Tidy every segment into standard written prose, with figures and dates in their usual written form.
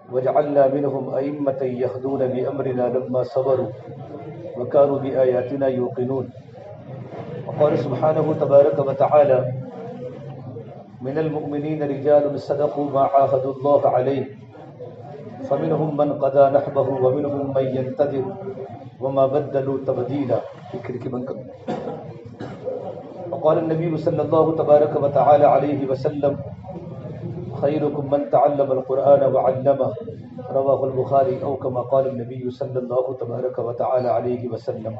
وجعلنا منهم أئمة يهدون بأمرنا لما صبروا وكانوا بآياتنا يوقنون. وقال سبحانه تبارك وتعالى: من المؤمنين رجال صدقوا ما عاهدوا الله عليه فمنهم من قضى نحبه ومنهم من ينتظر وما بدلوا تبديلا. وقال النبي صلى الله تبارك وتعالى عليه وسلم: خيركم من تعلم القرآن وعلمه. رواه البخاری او كما قال النبی صلی اللہ تبارک وتعالی علیہ وسلم.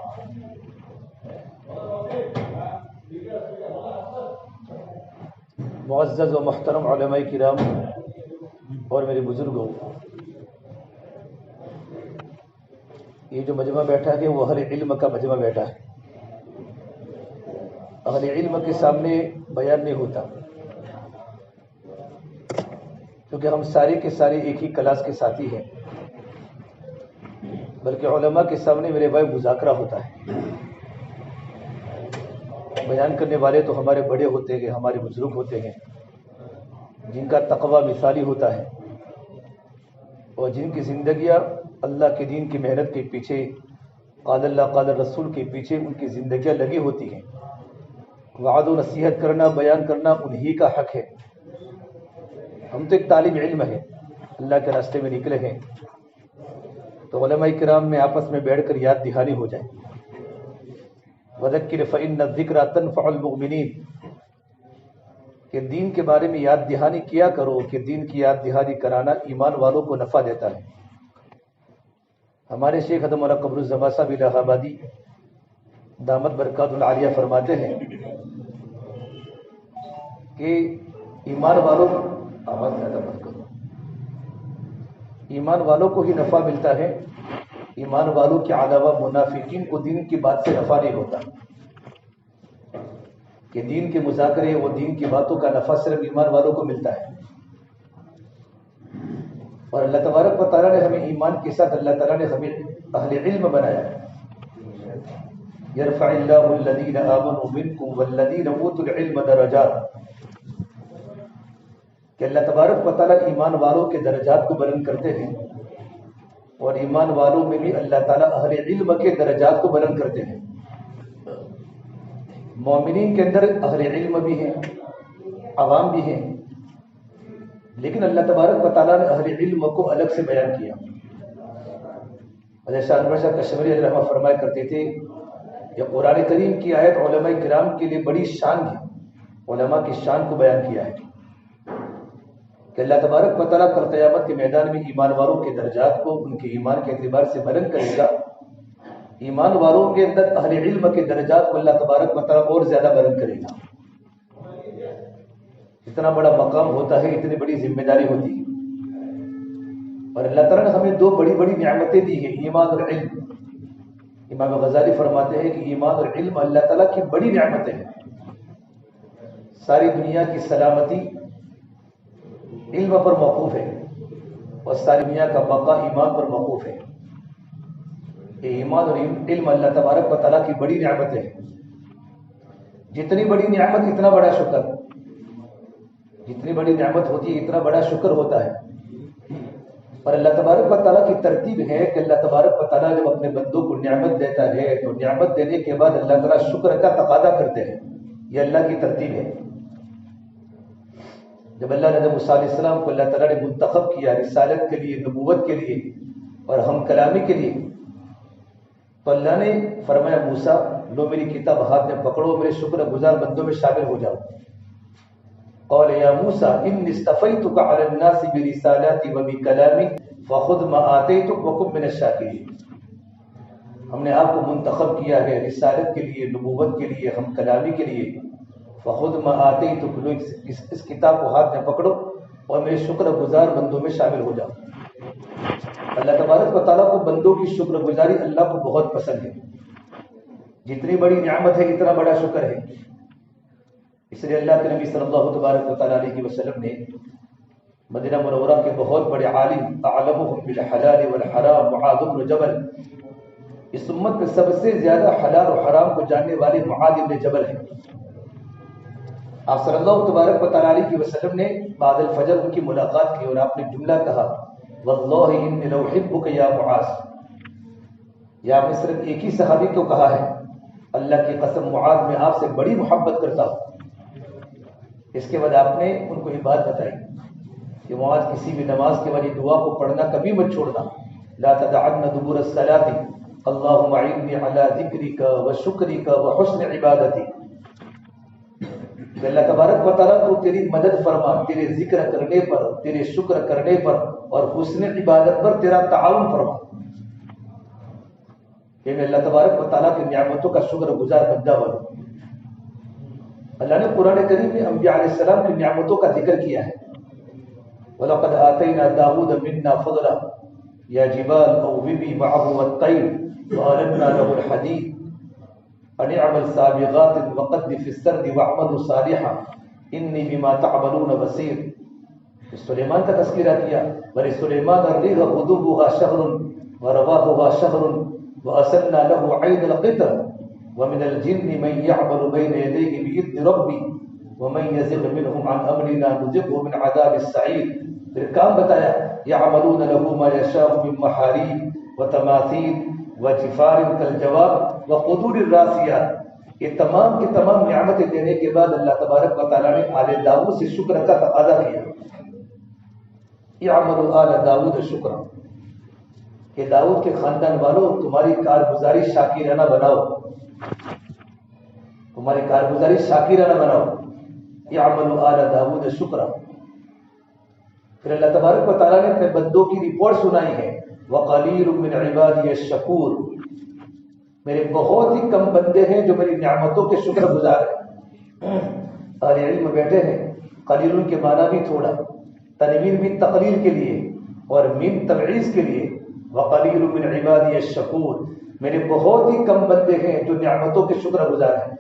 معزز و محترم علماء کرام اور میرے بزرگوں، یہ جو مجمع بیٹھا ہے وہ اہل علم کا مجمع بیٹھا ہے. اہل علم کے سامنے بیان نہیں ہوتا، کیونکہ ہم سارے کے سارے ایک ہی کلاس کے ساتھی ہیں، بلکہ علماء کے سامنے میرے بھائی مذاکرہ ہوتا ہے. بیان کرنے والے تو ہمارے بڑے ہوتے ہیں، ہمارے بزرگ ہوتے ہیں، جن کا تقوی مثالی ہوتا ہے اور جن کی زندگیاں اللہ کے دین کی محنت کے پیچھے، قال اللہ قال رسول کے پیچھے ان کی زندگیاں لگی ہوتی ہیں. وعد و نصیحت کرنا، بیان کرنا انہی کا حق ہے. ہم تو ایک طالب علم ہیں، اللہ کے راستے میں نکلے ہیں، تو علماء کرام میں آپس میں بیٹھ کر یاد دہانی ہو جائے. وذکر فإن الذکر تنفع المؤمنین، کہ دین کے بارے میں یاد دہانی کیا کرو، کہ دین کی یاد دہانی کرانا ایمان والوں کو نفع دیتا ہے. ہمارے شیخ حضرت مولانا قبر الزمان صاحب الہ آبادی دامت برکات العالیہ فرماتے ہیں کہ ایمان والوں آواز زیادہ مت کرو، ایمان والوں کو ہی نفع ملتا ہے. ایمان والوں کے علاوہ منافقین کو دین کی بات سے نفع نہیں ہوتا، کہ دین کے مذاکرے و دین کی باتوں کا نفع صرف ایمان والوں کو ملتا ہے. اور اللہ تبارک و تعالیٰ نے ہمیں ایمان کے ساتھ، اللہ تعالیٰ نے ہمیں اہل علم بنایا. یرفع اللہ الذین آمنوا منکم والذین اوتوا العلم درجات، کہ اللہ تبارک و تعالیٰ ایمان والوں کے درجات کو بلند کرتے ہیں، اور ایمان والوں میں بھی اللہ تعالیٰ اہل علم کے درجات کو بلند کرتے ہیں. مومنین کے اندر اہل علم بھی ہیں، عوام بھی ہیں، لیکن اللہ تبارک و تعالیٰ نے اہل علم کو الگ سے بیان کیا. حضرت شاہ انور شاہ کشمیری علیہ رحمہ فرمایا کرتے تھے، یہ قرآن کریم کی آیت علماء کرام کے لیے بڑی شان ہے. علماء کی شان کو بیان کیا ہے کہ اللہ تبارک و تعالیٰ کل قیامت کے میدان میں ایمان والوں کے درجات کو ان کے ایمان کے اعتبار سے بلند کرے گا. ایمان والوں کے اندر اہل علم کے درجات کو اللہ تبارک و تعالیٰ اور زیادہ بلند کرے گا. اتنا بڑا مقام ہوتا ہے، اتنی بڑی ذمہ داری ہوتی ہے. اور اللہ تعالیٰ نے ہمیں دو بڑی بڑی نعمتیں دی ہیں، ایمان اور علم. امام غزالی فرماتے ہیں کہ ایمان اور علم اللہ تعالیٰ کی بڑی نعمتیں ہیں. ساری دنیا کی سلامتی علم پر موقوف ہے، اور ساری دنیا کا بقا ایمان پر موقوف ہے. یہ ایمان اور علم اللہ تبارک و تعالیٰ کی بڑی نعمتیں ہیں. جتنی بڑی نعمت اتنا بڑا شکر، جتنی بڑی نعمت ہوتی ہے اتنا بڑا شکر ہوتا ہے. اور اللہ تبارک و تعالیٰ کی ترتیب ہے کہ اللہ تبارک و تعالیٰ جب اپنے بندوں کو نعمت دیتا ہے تو نعمت دینے کے بعد اللہ تعالیٰ شکر کا تقاضا کرتے ہیں. یہ اللہ کی ترتیب ہے. جب اللہ نے موسیٰ علیہ السلام کو اللہ تعالیٰ نے منتخب کیا رسالت کے لیے، نبوت کے لیے اور ہم کلامی کے لیے، تو اللہ نے فرمایا موسیٰ لو میری کتاب ہاتھ میں پکڑو، میرے شکر گزار بندوں میں شامل ہو جاؤ. قال یا موسیٰ انی اصطفیتک علی الناس برسالاتی وبکلامی فخذ ما آتیتک وکن من الشاکرین. ہم نے آپ کو منتخب کیا ہے رسالت کے لیے، نبوت کے لیے، ہم کلامی کے لیے. فخذ ما آتیتک، لو اس کتاب کو ہاتھ میں پکڑو اور میرے شکر گزار بندوں میں شامل ہو جاؤ. اللہ تبارک و تعالیٰ کو بندوں کی شکر گزاری اللہ کو بہت پسند ہے. جتنی بڑی نعمت ہے اتنا بڑا شکر ہے. اس لیے اللہ کے نبی صلی اللہ تبارک و تعالیٰ علیہ وسلم نے مدینہ منورہ کے بہت بڑے عالم، اعلمهم بالحلال والحرام معاذ بن جبل، اس امت میں سب سے زیادہ حلال اور حرام کو جاننے والے معاذ بن جبل ہیں. آپ صلی اللہ تبارک و تعالیٰ علیہ وسلم نے بعد الفجر ان کی ملاقات کی اور آپ نے جملہ کہا، واللہ انی لأحبک یا معاذ، یا میں صرف ایک ہی صحابی کو کہا ہے اللہ کی قسم معاذ میں آپ سے بڑی محبت کرتا ہوں۔ اس کے بعد آپ نے ان کو یہ بات بتائی کہ معاذ کسی بھی نماز کے والی دعا کو پڑھنا کبھی مت چھوڑنا، لا تدعن دبور الصلاۃ اللہم اعنی علی ذکرک وشکرک وحسن عبادتی، کہ اللہ تبارک و تعالیٰ تو تیری مدد فرما تیرے ذکر کرنے پر، تیرے شکر کرنے پر اور حسن عبادت پر تیرا تعاون فرما، کہ میں اللہ تبارک و تعالیٰ کی نعمتوں کا شکر گزار بندہ بنوں۔ اللہ نے قرآن کریم میں انبیاء علیہ السلام کی نعمتوں کا ذکر کیا ہے، وَلَقَدْ آتَيْنَا دَاوُودَ مِنَّا فَضْلًا يَا جِبَالُ أَوِّبِي مَعَهُ وَالطَّيْرَ وَأَلَنَّا لَهُ الْحَدِيدَ أَنِ اعْمَلْ سَابِغَاتٍ وَقَدِّرْ فِي السَّرْدِ وَاعْمَلُوا صَالِحًا إِنِّي بِمَا تَعْمَلُونَ بَصِيرٌ۔ سلیمان کا تذکرہ کیا، وَلِسُلَيْمَانَ الرِّيحَ غُدُوُّهَا شَهْرٌ وَرَوَاحُهَا شَهْرٌ وَأَسَلْنَا لَهُ عَيْنَ الْقِطْرِ وَمِنَ الْجِنِّ مَن يَعْمَلُ بَيْنَ يَدَيْهِ بِإِذْنِ رَبِّهِ وَمَن يَزِغْ مِنْهُمْ عَنْ أَمْرِنَا نُذِقْهُ مِنْ عَذَابِ السَّعِيرِ۔ پھر کام بتایا، يَعْمَلُونَ لَهُ مَا يَشَاءُ مِن مَحَارِيبَ وَتَمَاثِيلَ وَجِفَانٍ كَالْجَوَابِ وَقُدُورِ الرَّاسِيَاتِ۔ یہ تمام کی تمام نعمتیں دینے کے بعد اللہ تبارک و تعالیٰ نے آل داؤد سے شکر کا تقاضا کیا، يَعْمَلُ آلَ داؤد شکرا، کہ داؤد کے خاندان والوں تمہاری کارگزاری شاکرانہ بناؤ، تمہاری کارگزاری شاکرانہ بناؤ، يَعْمَلُ آلَ داؤد شکرا۔ پھر اللہ تبارک و تعالیٰ نے اپنے بندوں کی رپورٹ سنائی ہے، وَقَلِيلٌ مِّنْ عِبَادِيَ الشَّكُورُ، میرے بہت ہی کم بندے ہیں جو میری نعمتوں کے شکر گزار ہیں۔ اہل علم بیٹھے ہیں، قلیل کے معنی بھی تھوڑا، تنوین بھی تقلیل کے لیے اور میم تبعیض کے لیے، وَقَلِيلٌ مِّنْ عِبَادِيَ الشَّكُورُ، میرے بہت ہی کم بندے ہیں جو نعمتوں کے شکر گزار ہیں۔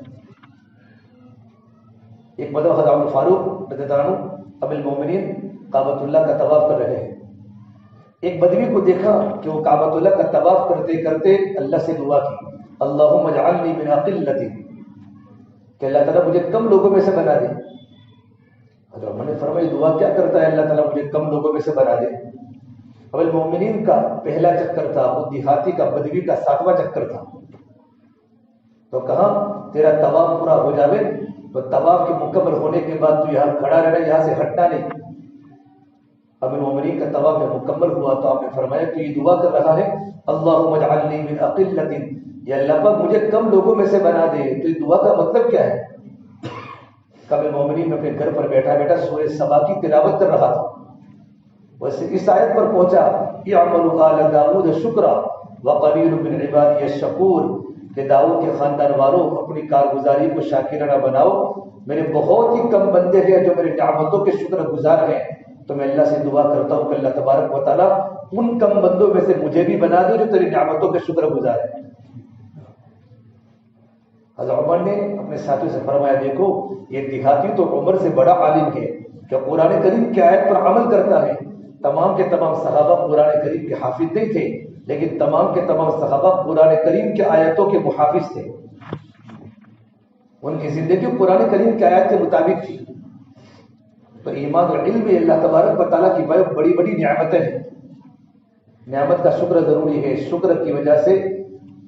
ایک مرتبہ حضرت عمر فاروق رضی اللہ عنہ ابی المومنین کعبۃ اللہ کا طواف کر رہے ہیں، ایک بدوی کو دیکھا کہ وہ کعبۃ اللہ کا طواف کرتے کرتے اللہ سے دعا کی، اللہم اجعلنی من اقلۃ، کہ اللہ تعالیٰ مجھے کم لوگوں میں سے بنا دے۔ حضرت عمر نے فرمایا دعا کیا کرتا ہے اللہ تعالیٰ مجھے کم لوگوں میں سے بنا دے؟ اب المومنین کا پہلا چکر تھا، وہ دیہاتی کا بدوی کا 7واں چکر تھا، تو کہا تیرا طواف پورا ہو جاوے تو طواف کے مکمل ہونے کے بعد تو یہاں کھڑا رہنا، یہاں سے ہٹنا نہیں۔ اب المومنین کا طواف جب مکمل ہوا تو آپ نے فرمایا کہ یہ دعا کر رہا ہے اللہم اجعلنی من اقلۃ، یا اللہ پاک مجھے کم لوگوں میں سے بنا دے، تو یہ دعا کا مطلب کیا ہے؟ قبل مومنین میں اپنے گھر پر بیٹھا بیٹھا سورہ سبا کی تلاوت کر رہا تھا، ویسے اس آیت پر پہنچا اعملوا آل داؤد شکرا وقلیل من عبادی الشکور، کہ داؤد کے خاندان والوں اپنی کارگزاری کو شاکرانہ بناؤ، میرے بہت ہی کم بندے ہیں جو میری نعمتوں کے شکر گزار ہیں، تو میں اللہ سے دعا کرتا ہوں کہ اللہ تبارک و تعالیٰ ان کم بندوں میں سے مجھے بھی بنا دے جو تیری نعمتوں کے شکر گزار ہیں۔ حضرت عمر نے اپنے ساتھیوں سے فرمایا دیکھو یہ دیہاتی تو عمر سے بڑا عالم ہے کہ قرآن کریم کی آیت پر عمل کرتا ہے۔ تمام کے تمام صحابہ قرآن کریم کے حافظ نہیں تھے، لیکن تمام کے تمام صحابہ قرآن کریم کے آیتوں کے محافظ تھے، ان کی زندگی قرآن کریم کی آیات کے مطابق تھی۔ تو ایمان اور علم بھی اللہ تبارک و تعالیٰ کی بڑی بڑی نعمتیں ہیں، نعمت کا شکر ضروری ہے، شکر کی وجہ سے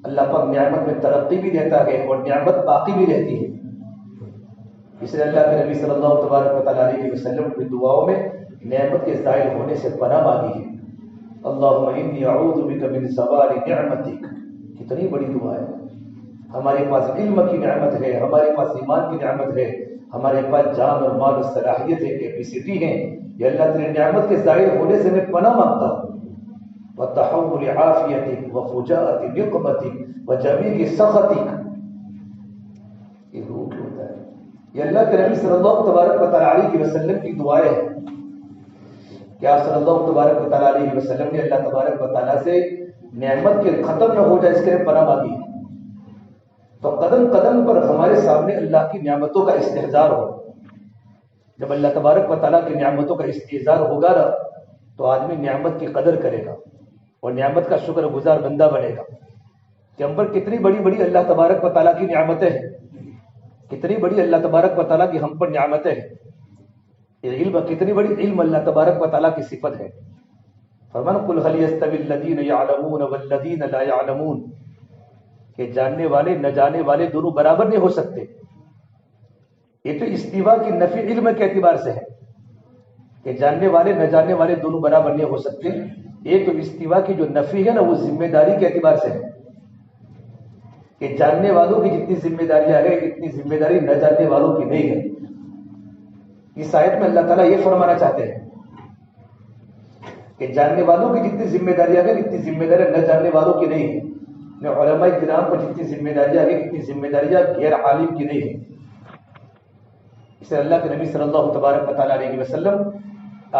اللہ پاک نعمت میں ترقی بھی دیتا ہے اور نعمت باقی بھی رہتی ہے۔ اس لیے اللہ کے نبی صلی اللہ تبارک و تعالیٰ علیہ وسلم کی دعاؤں میں نعمت کے زائل ہونے سے پناہ مانگی ہے، اللہم انی اعوذ بک من زوال نعمتک، کتنی بڑی دعا ہے۔ ہمارے پاس علم کی نعمت ہے، ہمارے پاس ایمان کی نعمت ہے، ہمارے پاس جان اور مال اور صلاحیت ہے، کیپیسٹی ہے، یہ اللہ تیری نعمت کے ظاہر ہونے سے میں پناہ مانگتا ہوں۔ وتحول عافیتک وفجاءت نقمتک وجمیع سخطک، یہ روح ہوتا ہے، یہ اللہ کے نبی صلی اللہ تبارک و تعالیٰ علیہ وسلم کی دعائیں ہیں کہ آپ صلی اللہ تبارک و تعالیٰ علیہ وسلم نے اللہ تبارک و تعالیٰ سے نعمت کے ختم نہ ہو جائے اس کے لیے پناہ مانگی ہے۔ تو قدم قدم پر ہمارے سامنے اللہ کی نعمتوں کا استحضار ہو، جب اللہ تبارک و تعالیٰ کی نعمتوں کا استحضار ہوگا نا تو آدمی نعمت کی قدر کرے گا اور نعمت کا شکر گزار بندہ بنے گا کہ ہم پر کتنی بڑی بڑی اللہ تبارک و تعالیٰ کی نعمتیں ہیں، کتنی بڑی اللہ تبارک و تعالیٰ کی ہم پر نعمتیں ہیں، یہ علم کتنی بڑی علم اللہ تبارک و تعالیٰ کی صفت ہے۔ فرمانا قل هل يستوي الذين يعلمون والذين لا يعلمون، کہ جاننے والے نہ جاننے والے دونوں برابر نہیں ہو سکتے. یہ تو استوا کی نفی علم کے اعتبار سے ہے کہ جاننے والے نہ جاننے والے دونوں برابر نہیں ہو سکتے. ایک تو استوا کی جو نفی ہے نا وہ ذمہ داری کے اعتبار سے ہے کہ جاننے والوں کی جتنی ذمہ داریاں ہیں اتنی ذمہ داری نہ جاننے والوں کی نہیں ہے. اس آیت میں اللہ تعالیٰ یہ فرمانا چاہتے ہیں کہ جاننے والوں کی جتنی ذمہ داریاں ہیں اتنی ذمہ داریاں نہ جاننے والوں کی نہیں ہے. علماء کرام پر جتنی ذمہ داریاں ہیں اتنی ذمہ داریاں غیر عالم کی نہیں ہے. اسے اللہ کے نبی صلی اللہ تبارک و تعالیٰ علیہ وسلم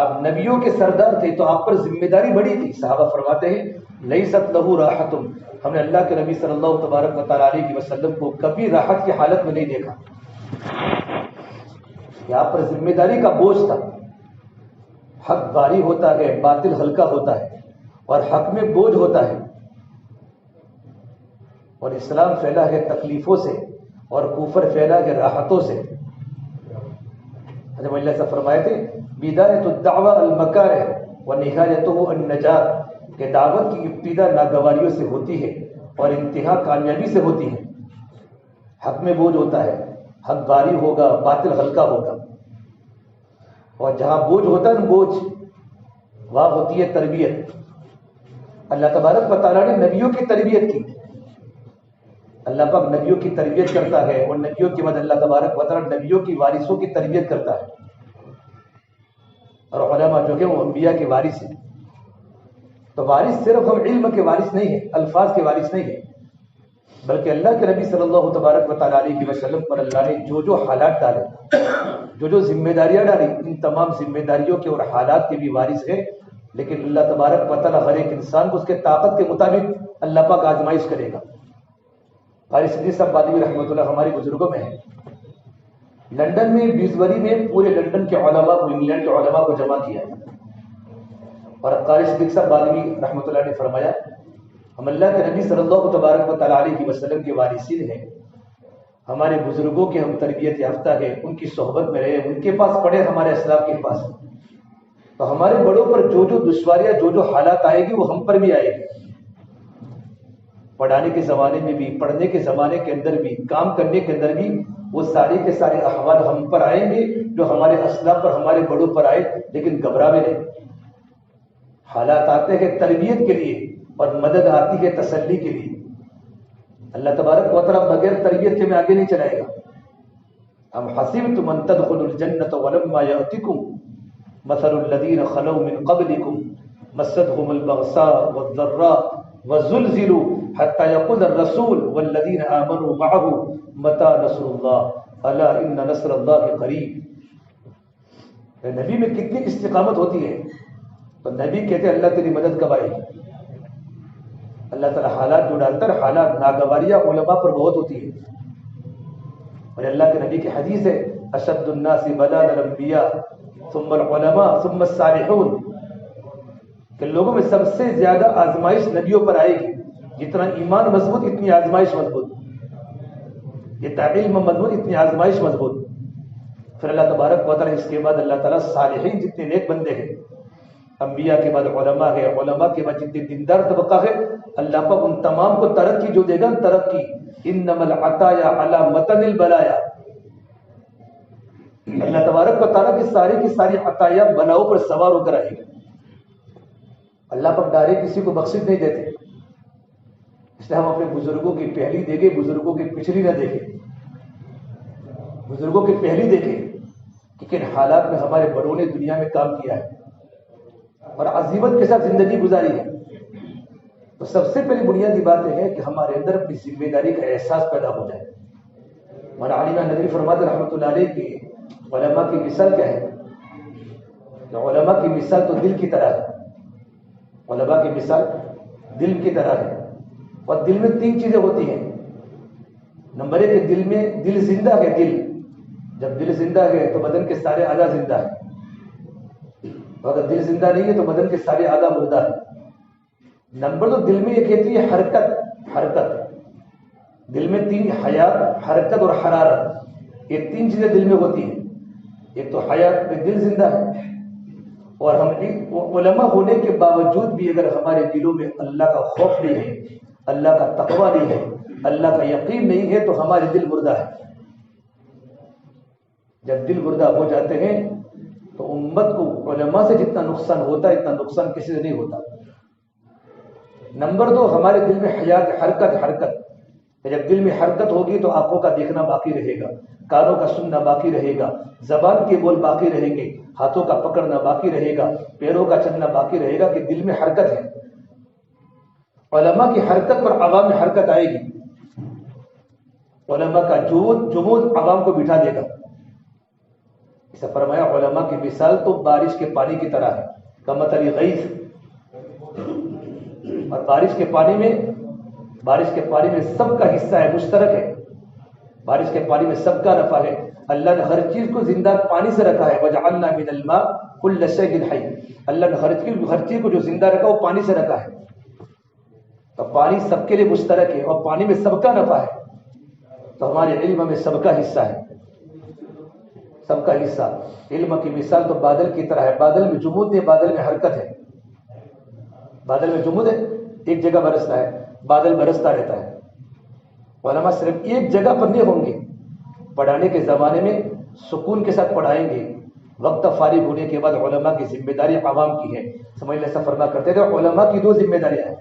آپ نبیوں کے سردار تھے تو آپ پر ذمہ داری بڑی تھی. صحابہ فرماتے ہیں لیست لہ راحت، ہم نے اللہ کے نبی صلی اللہ تبارک و تعالیٰ علیہ وسلم کو کبھی راحت کی حالت میں نہیں دیکھا. یہاں پر ذمہ داری کا بوجھ تھا. حق بھاری ہوتا ہے، باطل ہلکا ہوتا ہے، اور حق میں بوجھ ہوتا ہے. اور اسلام پھیلا ہے تکلیفوں سے اور کفر پھیلا ہے راحتوں سے. حضرت اللہ سے فرمائے تھے بدایت الدعوہ المکارہ ونہایتہ النجات، کہ دعوت کی ابتدا ناگواریوں سے ہوتی ہے اور انتہا کامیابی سے ہوتی ہے. حق میں بوجھ ہوتا ہے، حق بھاری ہوگا، باطل ہلکا ہوگا. اور جہاں بوجھ ہوتا ہے نا بوجھ، وہاں ہوتی ہے تربیت. اللہ تبارک و تعالیٰ نے نبیوں کی تربیت کی. اللہ پاک نبیوں کی تربیت کرتا ہے اور نبیوں کے بعد اللہ تبارک و تعالیٰ نبیوں کی وارثوں کی تربیت کرتا ہے. اور علماء جو کہ وہ انبیاء کے وارث ہیں. تو وارث صرف ہم علم کے وارث نہیں ہیں، الفاظ کے وارث نہیں ہیں، بلکہ اللہ کے نبی صلی اللہ تبارک و تعالیٰ علیہ وسلم پر اللہ نے جو جو حالات ڈالے، جو جو ذمہ داریاں ڈالی، ان تمام ذمہ داریوں کے اور حالات کے بھی وارث ہیں. لیکن اللہ تبارک و تعالیٰ ہر ایک انسان کو اس کے طاقت کے مطابق اللہ پاک آزمائش کرے گا. قاری صدیق صاحب بادی رحمۃ اللہ ہمارے بزرگوں میں ہیں. لندن میں 20 وری میں پورے لندن کے علماء کو، انگلینڈ کے علماء کو جمع کیا. اور قاری صدیق صاحب بادی رحمۃ اللہ نے فرمایا ہم اللہ کے نبی صلی اللہ تبارک و تعالیٰ علیہ وسلم کے وارثین ہیں. ہمارے بزرگوں کے ہم تربیت یافتہ ہیں، ان کی صحبت میں رہے، ان کے پاس پڑھے، ہمارے اسلاف کے پاس. تو ہمارے بڑوں پر جو جو دشواریاں، جو جو حالات آئے گی وہ ہم پر بھی آئے گی. پڑھانے کے زمانے میں بھی، پڑھنے کے زمانے کے اندر بھی، کام کرنے کے اندر بھی وہ سارے کے سارے احوال ہم پر آئیں گے جو ہمارے اسلاف پر، ہمارے بڑوں پر آئے. لیکن گھبرا میں نہیں. حالات آتے ہیں تربیت کے لیے اور مدد آتی ہے تسلی کے لیے. اللہ تبارک و تعالیٰ بغیر تربیت کے میں آگے نہیں چلائے گا. ام حسبتم ان تدخلوا الجنة ولما يأتكم مثل الذين خلوا من قبلكم مستهم البغساء والضراء وزلزلوا حتى يقول الرسول والذين آمنوا معه متى نصر الله الا ان نصر الله قریب. نبی میں کتنی استقامت ہوتی ہے. تو نبی کہتے ہیں اللہ تیری مدد کب آئے گی. اللہ تعالیٰ حالات جو ڈالتا ہے، حالات ناگواریاں علماء پر بہت ہوتی ہے. اور اللہ کے نبی کی حدیث ہے اشد الناس بلاء الانبیاء ثم العلماء ثم الصالحون، کہ لوگوں میں سب سے زیادہ آزمائش نبیوں پر آئے گی. جتنا ایمان مضبوط اتنی آزمائش مضبوط، جتنا علم مضبوط اتنی آزمائش مضبوط. پھر اللہ تبارک و تعالیٰ اس کے بعد اللہ تعالیٰ صالحین جتنے نیک بندے ہیں، انبیاء کے بعد علماء ہے، علماء کے بعد جتنے دیندار طبقہ ہے، اللہ پاک ان تمام کو ترقی جو دے گا، ترقی. انما العطایا علی متن البلایا، اللہ تبارک و تعالیٰ کی ساری عطایا بلاؤں پر سوار ہو کر آئے گا. اللہ پاک ڈائریکٹ کسی کو بخشش نہیں دیتے. اس لیے ہم اپنے بزرگوں کی پہلی دیکھیں، بزرگوں کی پچھلی نہ دیکھیں. بزرگوں کی پہلی دیکھیں کہ کن حالات میں ہمارے بڑوں نے دنیا میں کام کیا ہے اور عزیمت کے ساتھ زندگی گزاری ہے. تو سب سے پہلی بنیادی بات یہ ہے کہ ہمارے اندر اپنی ذمہ داری کا احساس پیدا ہو جائے. مولانا علی ندوی فرماتے رحمۃ اللہ علیہ کہ علماء کی مثال کیا ہے؟ علماء کی مثال تو دل کی طرح ہے. علماء کی مثال دل کی طرح ہے. اور دل میں 3 چیزیں ہوتی ہیں. نمبر 1 دل میں، دل زندہ ہے. دل جب دل زندہ ہے تو بدن کے سارے اعضاء زندہ ہے، اور اگر دل زندہ نہیں ہے تو بدن کے سارے اعضاء مردہ ہے. نمبر 2 دل میں یہ کہتی ہے حرکت. دل میں 3 حیات، حرکت اور حرارت، یہ 3 چیزیں دل میں ہوتی ہیں. ایک تو حیات میں دل زندہ ہے، اور ہم علماء ہونے کے باوجود بھی اگر ہمارے دلوں میں اللہ کا خوف نہیں ہے، اللہ کا تقوی نہیں ہے، اللہ کا یقین نہیں ہے، تو ہمارے دل مردہ ہے۔ جب دل مردہ ہو جاتے ہیں تو امت کو علماء سے جتنا نقصان ہوتا ہے اتنا نقصان کسی سے نہیں ہوتا۔ نمبر 2، ہمارے دل میں حرکت۔ جب دل میں حرکت ہوگی تو آنکھوں کا دیکھنا باقی رہے گا، کانوں کا سننا باقی رہے گا، زبان کے بول باقی رہیں گے، ہاتھوں کا پکڑنا باقی رہے گا، پیروں کا چلنا باقی رہے گا، کہ دل میں حرکت ہے۔ علماء کی حرکت پر عوام میں حرکت آئے گی، علماء کا جمود عوام کو بٹھا دے گا۔ اسے فرمایا علماء کی مثال تو بارش کے پانی کی طرح ہے، کمثل غیث۔ اور بارش کے پانی میں سب کا حصہ ہے، مشترک ہے۔ بارش کے پانی میں سب کا نفع ہے۔ اللہ نے ہر چیز کو زندہ پانی سے رکھا ہے، وجعلنا من الماء كل شيء حي۔ اللہ نے ہر چیز کو جو زندہ رکھا وہ پانی سے رکھا ہے۔ تو پانی سب کے لیے مشترک ہے اور پانی میں سب کا نفع ہے۔ تو ہمارے علم میں سب کا حصہ ہے، سب کا حصہ۔ علم کی مثال تو بادل کی طرح ہے، بادل میں جمود ہے، بادل میں حرکت ہے۔ بادل میں جمود ہے، ایک جگہ برستا ہے، بادل برستا رہتا ہے۔ علماء صرف ایک جگہ پر نہیں ہوں گے، پڑھانے کے زمانے میں سکون کے ساتھ پڑھائیں گے، وقت فارغ ہونے کے بعد علماء کی ذمہ داری عوام کی ہے۔ سمجھ لیں، ایسا فرما کرتے تھے علماء کی 2 ذمہ داریاں ہیں۔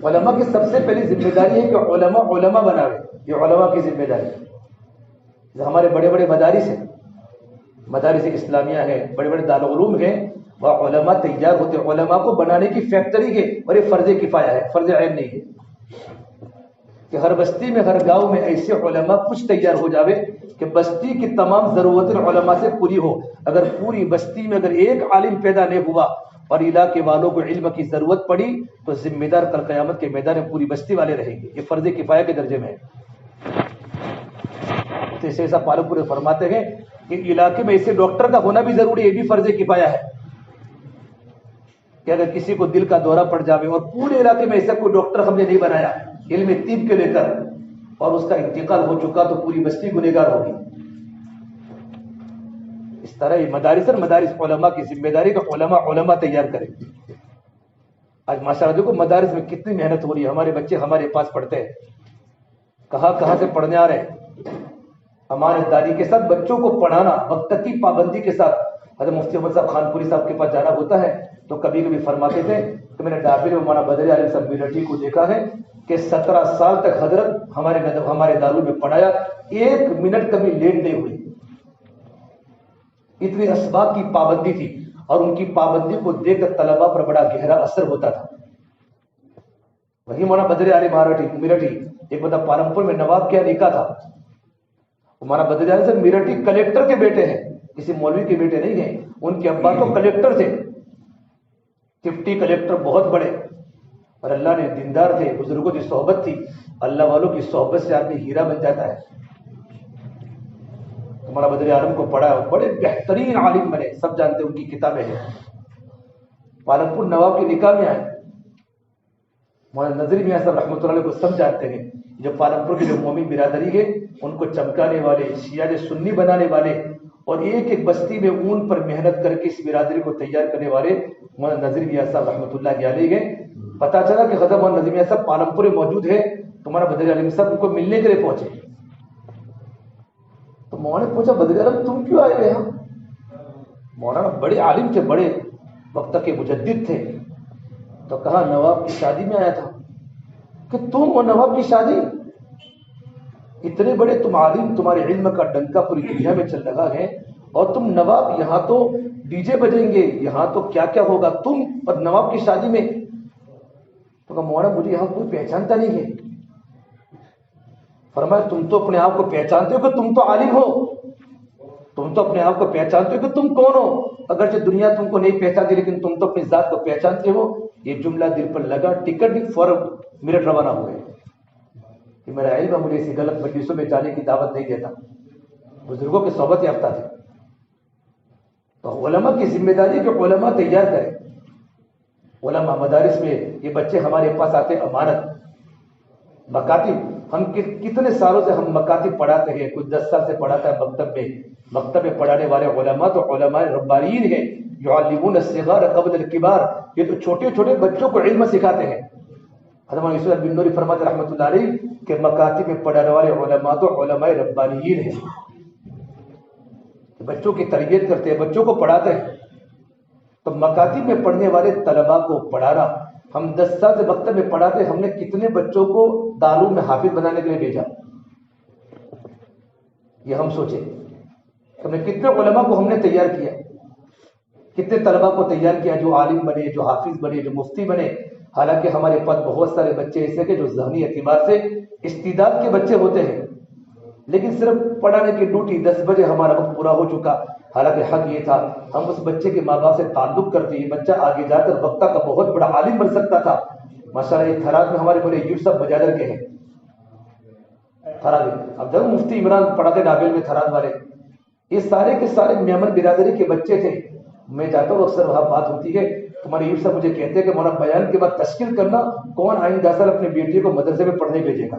علماء کی سب سے پہلی ذمہ داری ہے کہ علماء بناوے، یہ علماء کی ذمہ داری ہے۔ ہمارے بڑے بڑے مدارس ہیں، مدارس اسلامیہ ہیں، بڑے بڑے دارالعلوم ہیں، وہاں علماء تیار ہوتے ہیں، علماء کو بنانے کی فیکٹری ہے، اور یہ فرض کفایہ ہے، فرض عین نہیں ہے کہ ہر بستی میں ہر گاؤں میں ایسے علماء کچھ تیار ہو جاوے کہ بستی کی تمام ضرورتیں علماء سے پوری ہو۔ اگر پوری بستی میں اگر ایک عالم پیدا نہیں ہوا اور علاقے والوں کو علم کی ضرورت پڑی تو ذمہ دار کل قیامت کے میدان میں پوری بستی والے رہیں گے۔ یہ فرض کفایہ کے درجے میں ہے۔ جیسے ایسا پالم پورے فرماتے ہیں کہ علاقے میں ایسے ڈاکٹر کا ہونا بھی ضروری ہے، یہ بھی فرض کفایہ ہے کہ اگر کسی کو دل کا دورہ پڑ جاوے اور پورے علاقے میں ایسا کوئی ڈاکٹر ہم نے نہیں بنایا علم طب کے لے کر، اور اس کا انتقال ہو چکا تو پوری بستی گنہگار ہوگی۔ اس طرح یہ مدارس علماء کی ذمہ داری کہ علماء تیار کریں۔ آج ماشاءاللہ دیکھو مدارس میں کتنی محنت ہو رہی ہے، ہمارے بچے ہمارے پاس پڑھتے ہیں، کہاں سے پڑھنے آ رہے ہیں۔ امانت داری کے ساتھ بچوں کو پڑھانا، وقت کی پابندی کے ساتھ۔ حضرت مفتی احمد صاحب خان پوری صاحب کے پاس جانا ہوتا ہے تو کبھی کبھی فرماتے تھے کہ میں نے ڈابے میں مولانا بدر عالم صاحب میرٹھی کو دیکھا ہے کہ 17 سال تک حضرت ہمارے دارو میں پڑھایا، 1 منٹ کبھی لیٹ نہیں ہوئی۔ اتنی اسباب کی پابندی تھی، اور ان کی پابندی کو دیکھ کر طلباء پر بڑا گہرا اثر ہوتا تھا۔ وہی مولانا بدر عالم میرٹھی ایک بتا پالمپور میں نواب کیا نکاح تھا، مولانا بدر عالم صاحب میرٹھی کلیکٹر کے بیٹے ہیں، کسی مولوی کے بیٹے نہیں ہیں۔ ان کے ابا تو کلیکٹر تھے، ڈپٹی کلیکٹر بہت بڑے، اور اللہ نے دیندار تھے، بزرگوں کی صحبت تھی۔ اللہ والوں کی صحبت سے آدمی ہیرا بن جاتا ہے۔ ہمارا بدر عالم کو پڑھا، بڑے بہترین عالم بنے، سب جانتے ہیں، ان کی کتابیں ہیں۔ پالمپور نواب کے نکاح میں آئے، مولانا نظری میاں صاحب رحمۃ اللہ علیہ کو سب جانتے ہیں، جو پالمپور کی جو مومن برادری ہے ان کو چمکانے والے، شیعہ سنی بنانے والے، اور ایک ایک بستی میں اون پر محنت کر کے اس برادری کو تیار کرنے والے مولانا نظری میاں صاحب رحمۃ اللہ علیہ گئے۔ پتا چلا کہ حضرت مولانا نظری میاں صاحب پالمپور میں موجود ہے، تو مولانا بدر عالم صاحب ان کو ملنے کے لیے پہنچے۔ تو مولانا نے پوچھا بدر عالم تم کیوں آئے ہوئے یہاں؟ مولانا بڑے عالم تھے، بڑے وقت کے مجدد تھے، تو کہا نواب کی شادی میں آیا تھا۔ کہ تم اور نواب کی شادی؟ اتنے بڑے تم عالم، تمہارے علم کا ڈنکا پوری دنیا میں چل رہا ہے، اور تم نواب، یہاں تو ڈی جے بجیں گے، یہاں تو کیا کیا ہوگا، تم اور نواب کی شادی میں؟ تو کہا مولانا مجھے یہاں کوئی پہچانتا نہیں ہے۔ فرمایا تم تو اپنے آپ کو پہچانتے ہو کہ تم تو عالم ہو، تم تو اپنے آپ کو پہچانتے ہو کہ تم کون ہو، اگرچہ دنیا تم کو نہیں پہچانتی لیکن تم تو اپنی ذات کو پہچانتے ہو۔ یہ جملہ دل پر لگا، ٹکٹ فوراً میرٹ روانہ ہوئے کہ میرا علم مجھے اسی غلط مجلسوں میں جانے کی دعوت نہیں دیتا۔ بزرگوں کی صحبت یافتہ تھے۔ تو علماء کی ذمہ داری کہ علماء تیار کریں۔ علماء مدارس میں یہ بچے ہمارے پاس آتے، امانت مکاتب، ہم کتنے سالوں سے ہم مکاتب پڑھاتے ہیں، کچھ 10 سال سے پڑھاتا ہے مکتب میں پڑھانے والے علماء تو علماء ربانیین ہیں، يعلمون الصغار قبل الكبار، یہ تو چھوٹے چھوٹے بچوں کو علم سکھاتے ہیں۔ حضرت یوسف بن نوری فرماتے رحمۃ اللہ علیہ کہ مکاتب میں پڑھانے والے علماء تو علماء ربانیین ہیں، بچوں کی تربیت کرتے ہیں، بچوں کو پڑھاتے ہیں۔ تو مکاتب میں پڑھنے والے طلباء کو پڑھانا، ہم 10 سال سے مکتب میں پڑھاتے، ہم نے کتنے بچوں کو دارالعلوم میں حافظ بنانے کے لیے بھیجا؟ یہ ہم سوچیں، ہم نے کتنے علماء کو ہم نے تیار کیا، کتنے طلباء کو تیار کیا جو عالم بنے، جو حافظ بنے، جو مفتی بنے۔ حالانکہ ہمارے پاس بہت سارے بچے ایسے کہ جو ذہنی اعتبار سے استعداد کے بچے ہوتے ہیں، لیکن صرف پڑھانے کی ڈیوٹی 10 بجے ہمارا وقت پورا ہو چکا۔ حالانکہ حق یہ تھا ہم اس بچے کے ماں باپ سے تعلق کرتے، یہ بچہ آگے جا کر وقتہ کا بہت بڑا عالم بن سکتا تھا۔ ماشاءاللہ یہ تھراد میں ہمارے بڑے ایوب صاحب بجادر کے ہیں، تھراد۔ اب جب مفتی عمران پڑھاتے ناول میں تھراد والے، یہ سارے کے سارے میمن برادری کے بچے تھے۔ میں جاتا ہوں اکثر وہاں بات ہوتی ہے، تمہارے ایوب صاحب مجھے کہتے ہیں کہ مولانا بیان کے بعد تشکیل کرنا کون آئندہ سال اپنے بیٹی کو مدرسے میں پڑھنے بھیجے گا۔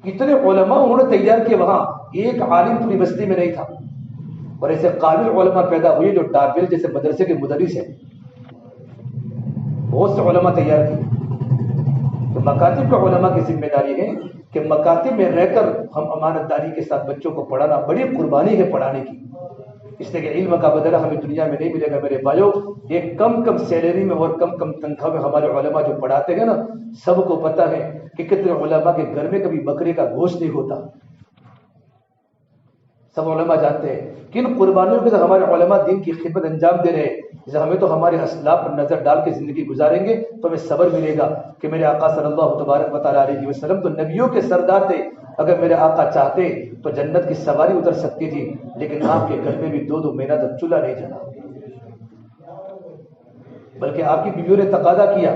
کتنے علماء انہوں نے تیار کیے، وہاں ایک عالم پوری بستی میں نہیں تھا، اور ایسے قابل علماء پیدا ہوئے جو ڈابل جیسے مدرسے کے مدرس ہیں، بہت سے علماء تیار کیے۔ تو مکاتب کے علماء کی ذمہ داری ہے کہ مکاتب میں رہ کر ہم امانت داری کے ساتھ بچوں کو پڑھانا، بڑی قربانی ہے پڑھانے کی، اس لیے کہ علم کا بدلہ ہمیں دنیا میں نہیں ملے گا میرے بھائیو۔ یہ کم سیلری میں اور کم تنخواہ میں ہمارے علماء جو پڑھاتے ہیں نا، سب کو پتہ ہے کہ کتنے علماء کے گھر میں کبھی بکرے کا گوشت نہیں ہوتا، سب علماء جانتے ہیں کن قربانیوں کے ساتھ ہمارے علماء دین کی خدمت انجام دے رہے ہیں۔ جیسے ہمیں تو ہمارے اسلاف پر نظر ڈال کے زندگی گزاریں گے تو ہمیں صبر ملے گا کہ میرے آقا صلی اللہ تبارک و تعالیٰ علیہ وسلم تو نبیوں کے سردار تھے، اگر میرے آقا چاہتے تو جنت کی سواری اتر سکتی تھی، لیکن آپ کے گھر میں بھی 2 مہینہ تک چولہا نہیں جلا، بلکہ آپ کی بیویوں نے تقاضا کیا۔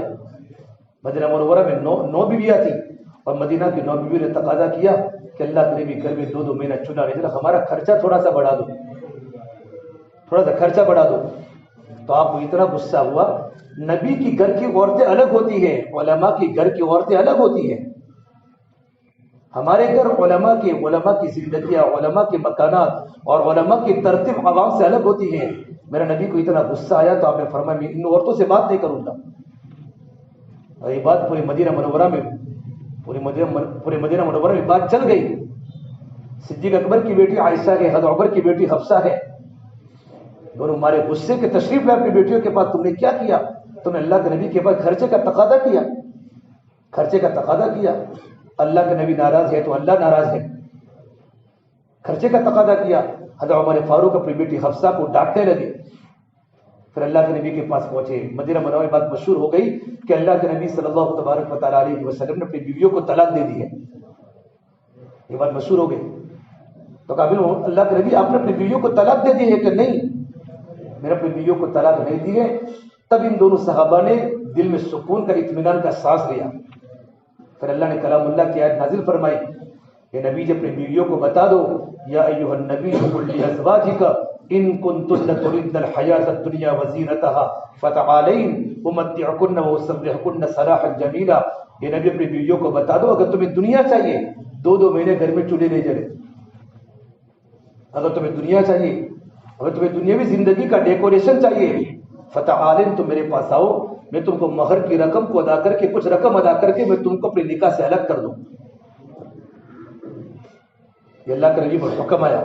مدینہ منورہ میں 9 بیویاں تھیں، اور مدینہ کی 9 بیویوں نے تقاضا کیا کہ اللہ کے نبی گھر میں 2 مہینہ چولہا نہیں جلا، ہمارا خرچہ تھوڑا سا بڑھا دو، تھوڑا سا خرچہ بڑھا دو۔ تو آپ کو اتنا غصہ ہوا۔ نبی کی گھر کی عورتیں الگ ہوتی ہیں، علماء کی گھر کی عورتیں الگ ہوتی ہیں۔ ہمارے گھر علماء کی زندگیاں، علماء کے مکانات اور علماء کی ترتیب عوام سے الگ ہوتی ہے۔ میرا نبی کو اتنا غصہ آیا تو آپ نے فرمایا میں ان عورتوں سے بات نہیں کروں گا، اور یہ بات پورے مدینہ منورہ میں بات چل گئی۔ صدیق اکبر کی بیٹی عائشہ ہے، حضرت عمر کی بیٹی حفصہ ہے، دونوں ہمارے غصے کے تشریف لائے اپنی بیٹیوں کے پاس، تم نے کیا کیا؟ تم نے اللہ کے نبی کے پاس خرچے کا تقاضا کیا، خرچے کا تقاضا کیا۔ اللہ کے نبی ناراض ہے تو اللہ ناراض ہے، خرچے کا تقاضا کیا۔ حضرت عمر فاروق اپنی بیٹی حفصہ کو ڈانٹنے لگے، پھر اللہ کے نبی کے پاس پہنچے۔ مدینہ منورہ میں بات مشہور ہو گئی کہ اللہ کے نبی صلی اللہ تبارک و تعالیٰ علیہ وسلم نے اپنی بیویوں کو طلاق دے دی ہے، یہ بات مشہور ہو گئی۔ تو قابل اللہ کے نبی آپ نے اپنی بیویوں کو طلاق دے دی ہے کہ نہیں؟ میں نے اپنی بیویوں کو طلاق نہیں دی ہے۔ تب ان دونوں صحابہ نے دل میں سکون کا، اطمینان کا سانس لیا۔ پھر اللہ نے کلام اللہ کی آیت نازل فرمائی کہ نبی جب اپنی بیویوں کو بتا دو، یا ایھا النبی قل لازواجک ان کنتن تردن الحیاۃ الدنیا وزینتها فتعالین امتعکن واسرحکن سراحا جمیلا۔ یہ نبی اپنی بیویوں کو بتا دو اگر تمہیں دنیا چاہیے، 2 مہینے گھر میں چولہے نہیں جلے، اگر تمہیں دنیا چاہیے، اگر تمہیں دنیاوی زندگی کا ڈیکوریشن چاہیے، فتعالین تم میرے پاس آؤ، میں تم کو مہر کی رقم کو ادا کر کے، کچھ رقم ادا کر کے میں تم کو اپنے نکاح سے الگ کر دوں۔ یہ اللہ کے نبی پر حکم آیا۔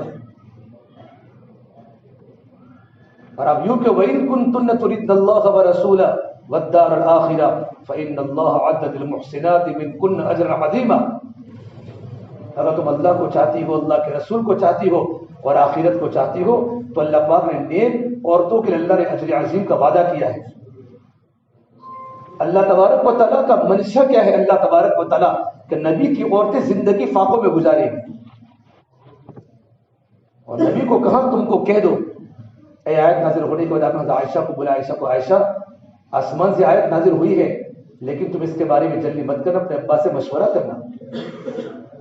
اور اب یوں کہ وَإِن كُنتُنَّ تُرِدْنَ اللَّهَ وَرَسُولَهُ وَالدَّارَ الْآخِرَةَ فَإِنَّ اللَّهَ أَعَدَّ لِلْمُحْسِنَاتِ مِنكُنَّ أَجْرًا عَظِيمًا۔ اگر تم اللہ کو چاہتی ہو، اللہ کے رسول کو چاہتی ہو اور آخرت کو چاہتی ہو، تو اللہ پاک نے نیک عورتوں کے لیے اللہ نے اجر عظیم کا وعدہ کیا ہے۔ اللہ تبارک و تعالیٰ کا منشا کیا ہے؟ اللہ تبارک و تعالیٰ کہ نبی کی عورتیں زندگی فاقوں میں گزاریں گی، اور نبی کو کہا تم کو کہہ دو۔ اے آیت نازل ہونے کے بعد آپ نے عائشہ کو بولا، عائشہ کو، عائشہ آسمان سے آیت نازل ہوئی ہے، لیکن تم اس کے بارے میں جلدی مت کرنا، اپنے ابا سے مشورہ کرنا۔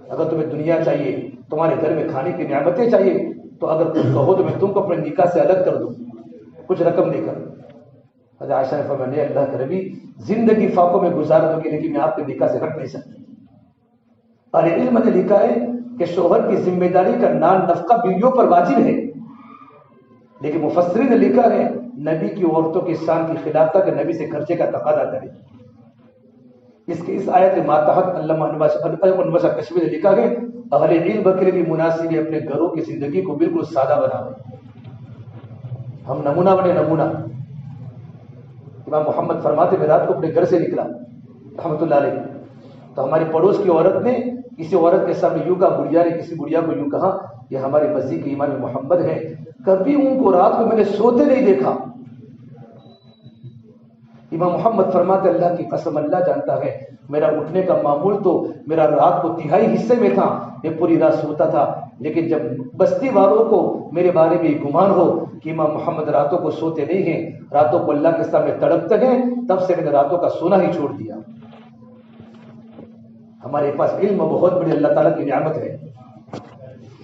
اگر تمہیں دنیا چاہیے، تمہارے گھر میں کھانے کی نعمتیں چاہیے، تو اگر تم کہو تو میں تم کو اپنے نکاح سے الگ کر دوں، کچھ رقم دے کر۔ حضرت عائشہ نے فرمایا نہیں اللہ کے نبی، زندگی فاقوں میں گزار دو گی لیکن میں آپ کے نکاح سے ہٹ نہیں سکتی۔ اور علم نے لکھا ہے کہ شوہر کی ذمہ داری کا نان نفقہ بیویوں پر واجب ہے، لیکن مفسرین نے لکھا ہے نبی کی عورتوں کے شان کی خلاف تھا کہ نبی سے خرچے کا تقاضا کرے. اس آیت ماتحت علامہ انور شاہ کشمیری نے لکھا ہے اہل علم کے بھی مناسب ہے اپنے گھروں کی زندگی کو بالکل سادہ بناوے. ہم نمونہ بنے نمونہ. امام محمد فرماتے میں رات کو اپنے گھر سے نکلا رحمۃ اللہ علیہ، تو ہماری پڑوس کی عورت نے کسی عورت کے سامنے یوں کہا، بڑھیا نے کسی بڑھیا کو یوں کہا، یہ ہمارے مسیح کے امام محمد ہیں، کبھی ان کو رات کو میں نے سوتے نہیں دیکھا. امام محمد فرماتے اللہ کی قسم اللہ جانتا ہے میرا اٹھنے کا معمول تو میرا رات کو تہائی حصے میں تھا، میں پوری رات سوتا تھا، لیکن جب بستی والوں کو میرے بارے میں گمان ہو کہ امام محمد راتوں کو سوتے نہیں ہیں، راتوں کو اللہ کے سامنے تڑپتے ہیں، تب سے میں نے راتوں کا سونا ہی چھوڑ دیا. ہمارے پاس علم بہت بڑی اللہ تعالیٰ کی نعمت ہے،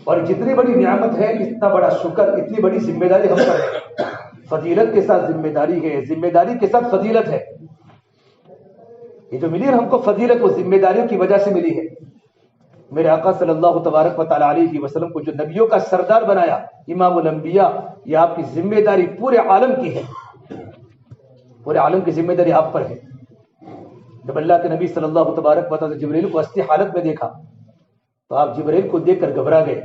اور جتنی بڑی نعمت ہے اتنا بڑا شکر، اتنی بڑی ذمہ داری ہم پر ہے. فضیلت کے ساتھ ذمہ داری ہے، ذمہ داری کے ساتھ فضیلت ہے. یہ جو ملی ہے ہم کو فضیلت وہ ذمہ داریوں کی وجہ سے ملی ہے. میرے آقا صلی اللہ تبارک و تعالیٰ علیہ وسلم کو جو نبیوں کا سردار بنایا، امام الانبیاء، یہ آپ کی ذمہ داری پورے عالم کی ہے، پورے عالم کی ذمہ داری آپ پر ہے. جب اللہ کے نبی صلی اللہ تبارک و تعالیٰ جبریل کو اصلی حالت میں دیکھا تو آپ جبریل کو دیکھ کر گھبرا گئے.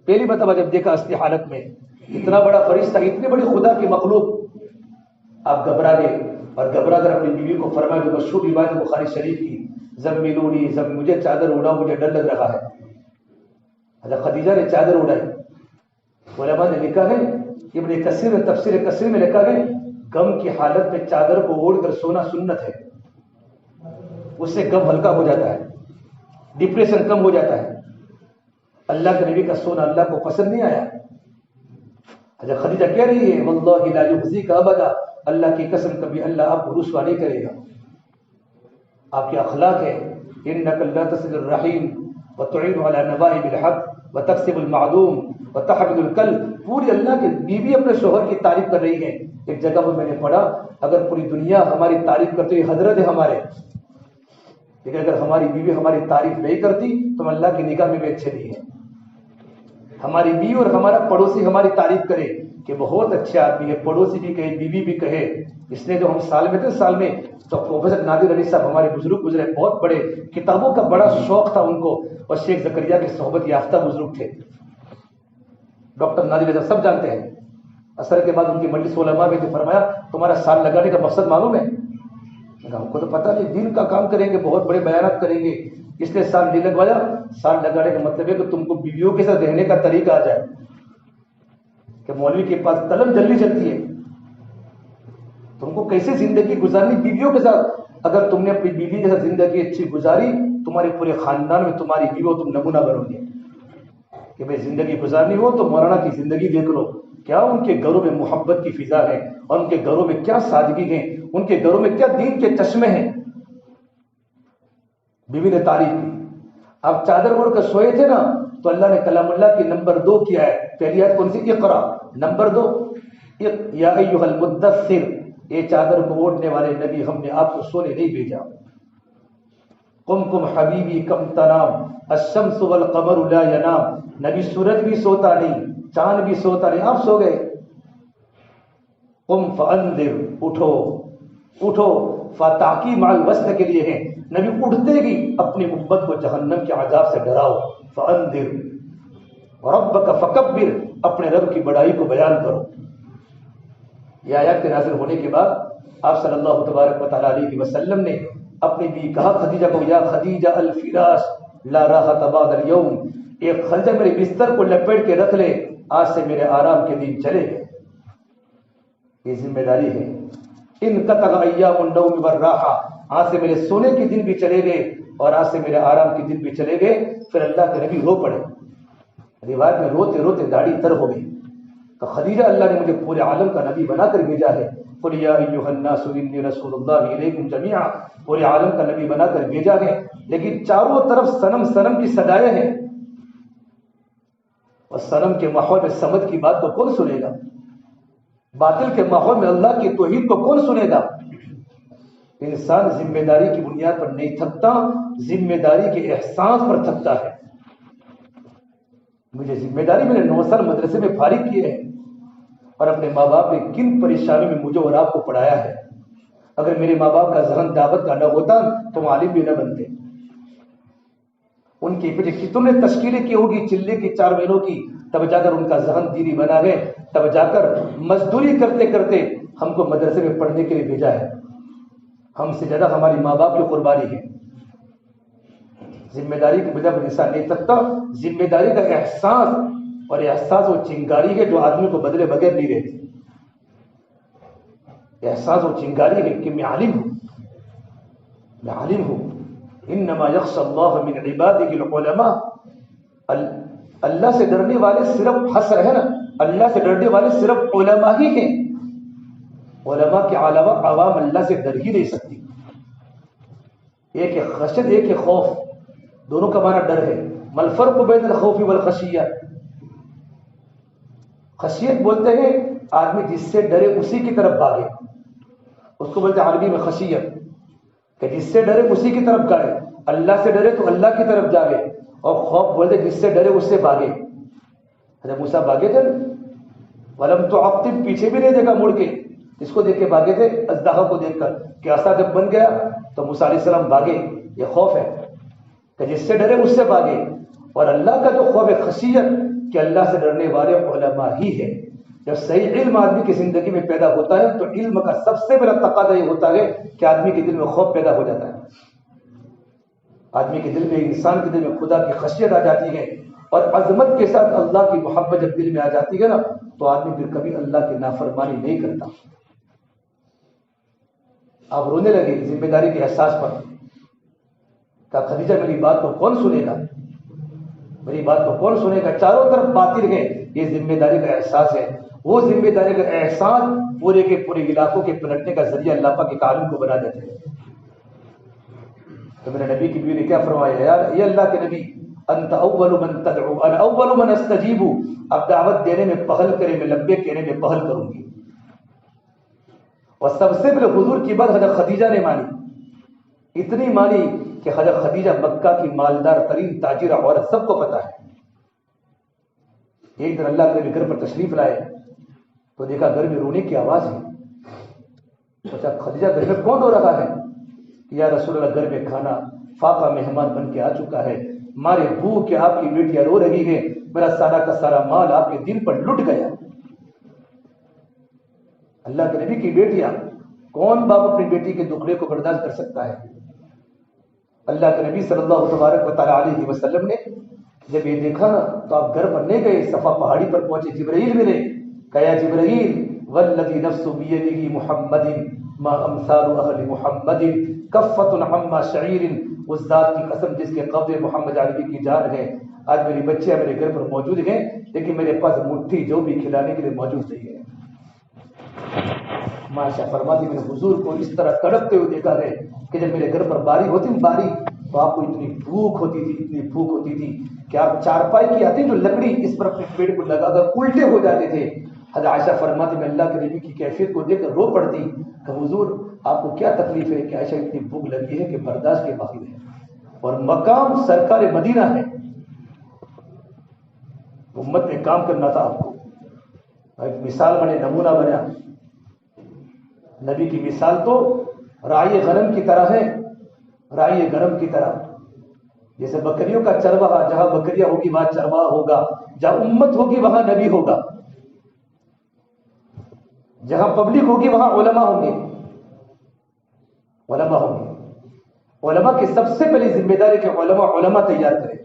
پہلی مرتبہ جب دیکھا اصلی حالت میں، اتنا بڑا فرشتہ، اتنی بڑی خدا کی مخلوق، آپ گھبرا گئے اور گھبرا کر اپنی بیوی کو فرمایا جو مشہور روایت بخاری شریف کی، زملونی مجھے چادر اڑاؤ، مجھے ڈر لگ رہا ہے. حضرت خدیجہ نے چادر اڑائی. علماء نے لکھا ہے، ابن کثیر نے تفسیر کثیر میں لکھا ہے غم کی حالت میں چادر کو اوڑھ کر سونا سنت ہے، اس سے غم ہلکا ہو جاتا ہے، ڈپریشن کم ہو جاتا ہے. اللہ کے نبی کا سونا اللہ کو پسند نہیں آیا. حضرت خدیجہ کہہ رہی ہے واللہ لا یخزیک ابدا، اللہ کی قسم کبھی اللہ آپ کو رسوا نہیں کرے گا. آپ کے اخلاق ہے انک لا تصل الرحیم وتعین علی نوائب الحق وتکسب المعدوم وتحمل الکل. پوری اللہ کی بیوی اپنے شوہر کی تعریف کر رہی ہے. ایک جگہ پر میں نے پڑھا اگر پوری دنیا ہماری تعریف کرتے ہوئی حضرت ہے ہمارے، لیکن اگر ہماری بیوی ہماری تعریف نہیں کرتی تو ہم اللہ کی نگاہ میں بھی اچھے نہیں ہیں. ہماری بیوی اور ہمارا پڑوسی ہماری تعریف کرے کہ بہت اچھے آدمی ہے، پڑوسی بھی کہے، بیوی بھی کہے. اس لیے جو ہم سال میں تھے، سال میں تو پروفیسر نادر علی صاحب ہمارے بزرگ گزرے، بہت بڑے، کتابوں کا بڑا شوق تھا ان کو، اور شیخ زکریا کے صحبت یافتہ بزرگ تھے. ڈاکٹر نادر علی صاحب سب جانتے ہیں. اثر کے بعد ان کی مجلس علماء میں فرمایا تمہارا سال لگانے کا مقصد معلوم ہے؟ ہم کو تو پتہ نہیں، دین کا کام کریں گے، بہت بڑے بیانات کریں گے، اس لیے سال نہیں لگوایا. سال لگانے کا مطلب ہے کہ تم کو بیویوں کے ساتھ رہنے کا طریقہ آ جائے کہ مولوی کے پاس قلم جلدی چلتی ہے، تم کو کیسے زندگی گزارنی بیویوں کے ساتھ. اگر تم نے اپنی بیوی کے ساتھ زندگی اچھی گزاری، تمہارے پورے خاندان میں تمہاری بیوی تم نمونہ بنو گے کہ بھائی زندگی گزارنی ہو تو مولانا کی زندگی دیکھ لو، کیا ان کے گھروں میں محبت کی فضا ہے، اور ان کے گھروں میں کیا سادگی ہے، ان کے گھروں میں کیا دین کے چشمے ہیں. بیوی نے تعریف کی. آپ چادر اوڑھ کر سوئے تھے نا، تو اللہ نے کلام اللہ کی نمبر 2 کیا ہے. پہلی آیت کون سی؟ اقرا. نمبر 2 یا ایھا المدثر، یہ چادر کو اوڑھنے والے نبی ہم نے آپ کو سونے نہیں بھیجا. قم قم حبیبی کم تنام الشمس والقمر لا ینام. نبی سورج بھی سوتا نہیں، چاند بھی سوتا نہیں، آپ سو گئے. قم فانذر، اٹھو اٹھو. فتاکی مع الوسط کے لیے ہے، نبی اٹھتے ہی اپنی امت کو جہنم کے عذاب سے ڈراؤ. فانذر وربک فکبر، اپنے رب کی بڑائی کو بیان کرو. یہ آیات کے نازل ہونے کے بعد آپ صلی اللہ تبارک و تعالیٰ علیہ وسلم نے اپنی بیوی کہا خدیجہ کو، یا خدیجہ الفراش لا راحت بعد اليوم، ایک خدیجہ میرے بستر کو لپیٹ کے رکھ لے، آج سے میرے آرام کے دن چلے گئے. یہ ذمہ داری ہے. ان قطع ایام النوم والراحہ، آج سے میرے سونے کے دن بھی چلے گئے اور آج سے میرے آرام کے دن بھی چلے گئے. پھر اللہ کے نبی رو پڑے. روایت میں روتے روتے داڑھی تر ہو گئی. تو خدیجہ اللہ نے مجھے پورے عالم کا نبی بنا کر بھیجا ہے. قل یا ایھا الناس انی رسول اللہ الیکم جمیعا، پورے عالم کا نبی بنا کر بھیجا ہے. لیکن چاروں طرف صنم صنم کی صدائیں ہیں، اور صنم کے ماحول میں سمجھ کی بات کو کون سنے گا؟ باطل کے ماحول میں اللہ کی توحید کو کون سنے گا؟ انسان ذمہ داری کی بنیاد پر نہیں تھکتا، ذمہ داری کے احساس پر تھکتا ہے. مجھے ذمہ داری، میں نے 9 سال مدرسے میں فارغ کیے ہیں، اور اپنے ماں باپ نے کن پریشانیوں میں مجھے اور آپ کو پڑھایا ہے. اگر میرے ماں باپ کا ذہن دعوت کا نہ ہوتا تو وہ عالم بھی نہ بنتے. ان کی پیچھے تم نے تشکیلیں کی ہوگی چلے کی 4 مہینوں کی, تب جا کر ان کا ذہن دینی بنا گئے, تب جا کر مزدوری کرتے کرتے ہم کو مدرسے میں پڑھنے کے لیے بھیجا ہے. ہم سے زیادہ ہماری ماں باپ کی قربانی ہے. ذمہ داری کی وجہ پر انسان نہیں سکتا. ذمہ داری کا احساس, اور احساس وہ چنگاری ہے جو آدمی کو بدلے بغیر نہیں رہتی. احساس وہ چنگاری ہے کہ میں عالم ہوں, میں عالم ہوں. انما یخشی اللہ من عبادہ العلماء. اللہ سے ڈرنے والے صرف حسر ہے نا, اللہ سے ڈرنے والے صرف علماء ہی ہیں. علماء کے علاوہ عوام اللہ سے ڈر ہی نہیں سکتی. ایک ہے خشیت, ایک ہے خوف, دونوں کا معنی ڈر ہے. ما الفرق بین الخوف والخشیہ؟ خشیت بولتے ہیں آدمی جس سے ڈرے اسی کی طرف بھاگے, اس کو بولتے ہیں عربی میں خشیت, کہ جس سے ڈرے اسی کی طرف جائے. اللہ سے ڈرے تو اللہ کی طرف جاگے. اور خوف بولتے جس سے ڈرے اس سے بھاگے. حضرت موسیٰ بھاگے تھے, ولم تعقب, پیچھے بھی نہیں دیکھا مڑ کے. اس کو دیکھ کے بھاگے تھے, اژدہا کو دیکھ کر, کہ عصا جب بن گیا تو موسیٰ علیہ السلام بھاگے. یہ خوف ہے کہ جس سے ڈرے اس سے بھاگے. اور اللہ کا جو خوف ہے خشیت, کہ اللہ سے ڈرنے والے علماء ہی ہے. جب صحیح علم آدمی کی زندگی میں پیدا ہوتا ہے تو علم کا سب سے بڑا تقاضا یہ ہوتا ہے کہ آدمی کے دل میں خوف پیدا ہو جاتا ہے. آدمی کے دل میں, انسان کے دل میں خدا کی خشیت آ جاتی ہے, اور عظمت کے ساتھ اللہ کی محبت جب دل میں آ جاتی ہے نا, تو آدمی پھر کبھی اللہ کی نافرمانی نہیں کرتا. آپ رونے لگے ذمہ داری کے احساس پر. کہا خدیجہ میری بات کو کون سنے گا, میری بات کو کون سنے گا؟ چاروں طرف باطل ہے. یہ ذمہ داری کا احساس ہے. وہ ذمہ داری کا احساس پورے کے پورے علاقوں کے پلٹنے کا ذریعہ اللہ پاک کے عالم کو بنا دیتے ہیں. تو میرے نبی کی بیوی نے کیا فرمایا, یار یہ اللہ کے نبی, انت اول من تدعو انا اول من استجیب. اب دعوت دینے میں پہل کرے, میں لبیک کہنے میں پہل کروں گی. اور سب سے پہلے حضور کی بات حضرت خدیجہ نے مانی. اتنی مانی کہ حضرت خدیجہ مکہ کی مالدار ترین تاجرہ عورت, سب کو پتا ہے. ایک دن اللہ کے نبی گھر پر تشریف لائے تو دیکھا گھر میں رونے کی آواز ہے. سوچا خدیجہ گھر میں کون رو رہا ہے؟ یا رسول اللہ گھر میں کھانا فاقہ مہمان بن کے آ چکا ہے, مارے بھوک کے آپ کی بیٹیاں رو رہی ہیں, میرا سارا کا سارا مال آپ کے دل پر لٹ گیا. اللہ کے نبی کی بیٹیاں, کون باپ اپنی بیٹی کے دکھڑے کو برداشت کر سکتا ہے؟ اللہ کے نبی صلی اللہ تبارک و تعالی علیہ وسلم نے جب یہ دیکھا نا تو آپ گھر پر نہیں گئے, صفا پہاڑی پر پہنچے, جبرائیل ملے. کہا جبرائیل والذی نفس بیدہ محمد ما امثال اہل محمد کفۃ عما شعیر. اس ذات کی قسم جس کے قبضے محمد عربی کی جان ہے, آج میری بچیاں میرے گھر پر موجود ہیں, لیکن میرے پاس مٹھی جو بھی کھلانے کے لیے موجود نہیں ہے. ماشاء فرماتی میں نے حضور کو اس طرح تڑپتے ہوئے دیکھا ہے کہ جب میرے گھر پر باری ہوتی باری تو آپ کو اتنی بھوک ہوتی تھی, اتنی بھوک ہوتی تھی کہ آپ چارپائی کی آتی جو لکڑی اس پر اپنے پیٹ کو لگا کر الٹے ہو جاتے تھے. حضرت عائشہ فرماتی میں اللہ کے نبی کی کیفیت کو دیکھ کر رو پڑتی کہ حضور آپ کو کیا تکلیف ہے کہ عائشہ اتنی بھوک لگی ہے کہ برداشت کے باہر ہے, اور مقام سرکار مدینہ ہے. امت میں کام کرنا تھا آپ کو. ایک مثال بنے, نمونہ بنا. نبی کی مثال تو راعی غنم کی طرح ہے, راعی غنم کی طرح. جیسے بکریوں کا چرواہا, جہاں بکریاں ہوگی وہاں چرواہا ہوگا, جہاں امت ہوگی وہاں نبی ہوگا, جہاں پبلک ہوگی وہاں علماء ہوں گے. علماء ہوں گے. علماء کی سب سے پہلی ذمہ داری کہ علماء تیار کریں.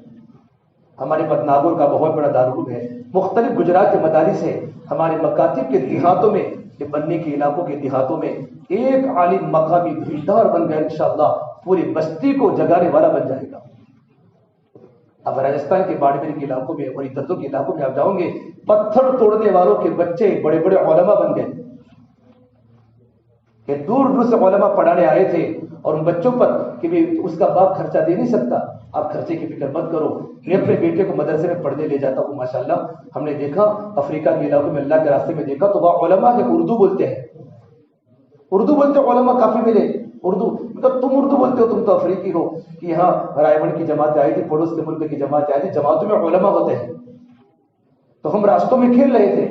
ہمارے پاس ناگور کا بہت بڑا دارالعلوم ہے, مختلف گجرات کے مدارس ہیں. ہمارے مکاتب کے دیہاتوں میں, یہ بننے کے علاقوں کے دیہاتوں میں ایک عالم مقامی دھیردار بن گیا, انشاءاللہ پوری بستی کو جگانے والا بن جائے گا. اب راجستھان کے باڑمیر کے علاقوں میں اور ادھر کے علاقوں میں آپ جاؤں گے, پتھر توڑنے والوں کے بچے بڑے بڑے علماء بن گئے کہ دور دور سے علماء پڑھانے آئے تھے, اور ان بچوں پر کہ بھی اس کا باپ خرچہ دے نہیں سکتا, آپ خرچے کی فکر مت کرو, میں اپنے بیٹے کو مدرسے میں پڑھنے لے جاتا ہوں. ماشاءاللہ ہم نے دیکھا افریقہ کے علاقوں میں اللہ کے راستے میں دیکھا تو وہاں علماء کے اردو بولتے ہیں, اردو بولتے علماء کافی ملے. اردو مطلب تم اردو بولتے ہو, تم تو افریقی ہو. کہ یہاں رائے گڑھ کی جماعت آئی تھی, پڑوس کے ملک کی جماعت آئی تھی, جماعتوں میں علماء ہوتے ہیں. تو ہم راستوں میں کھیل رہے تھے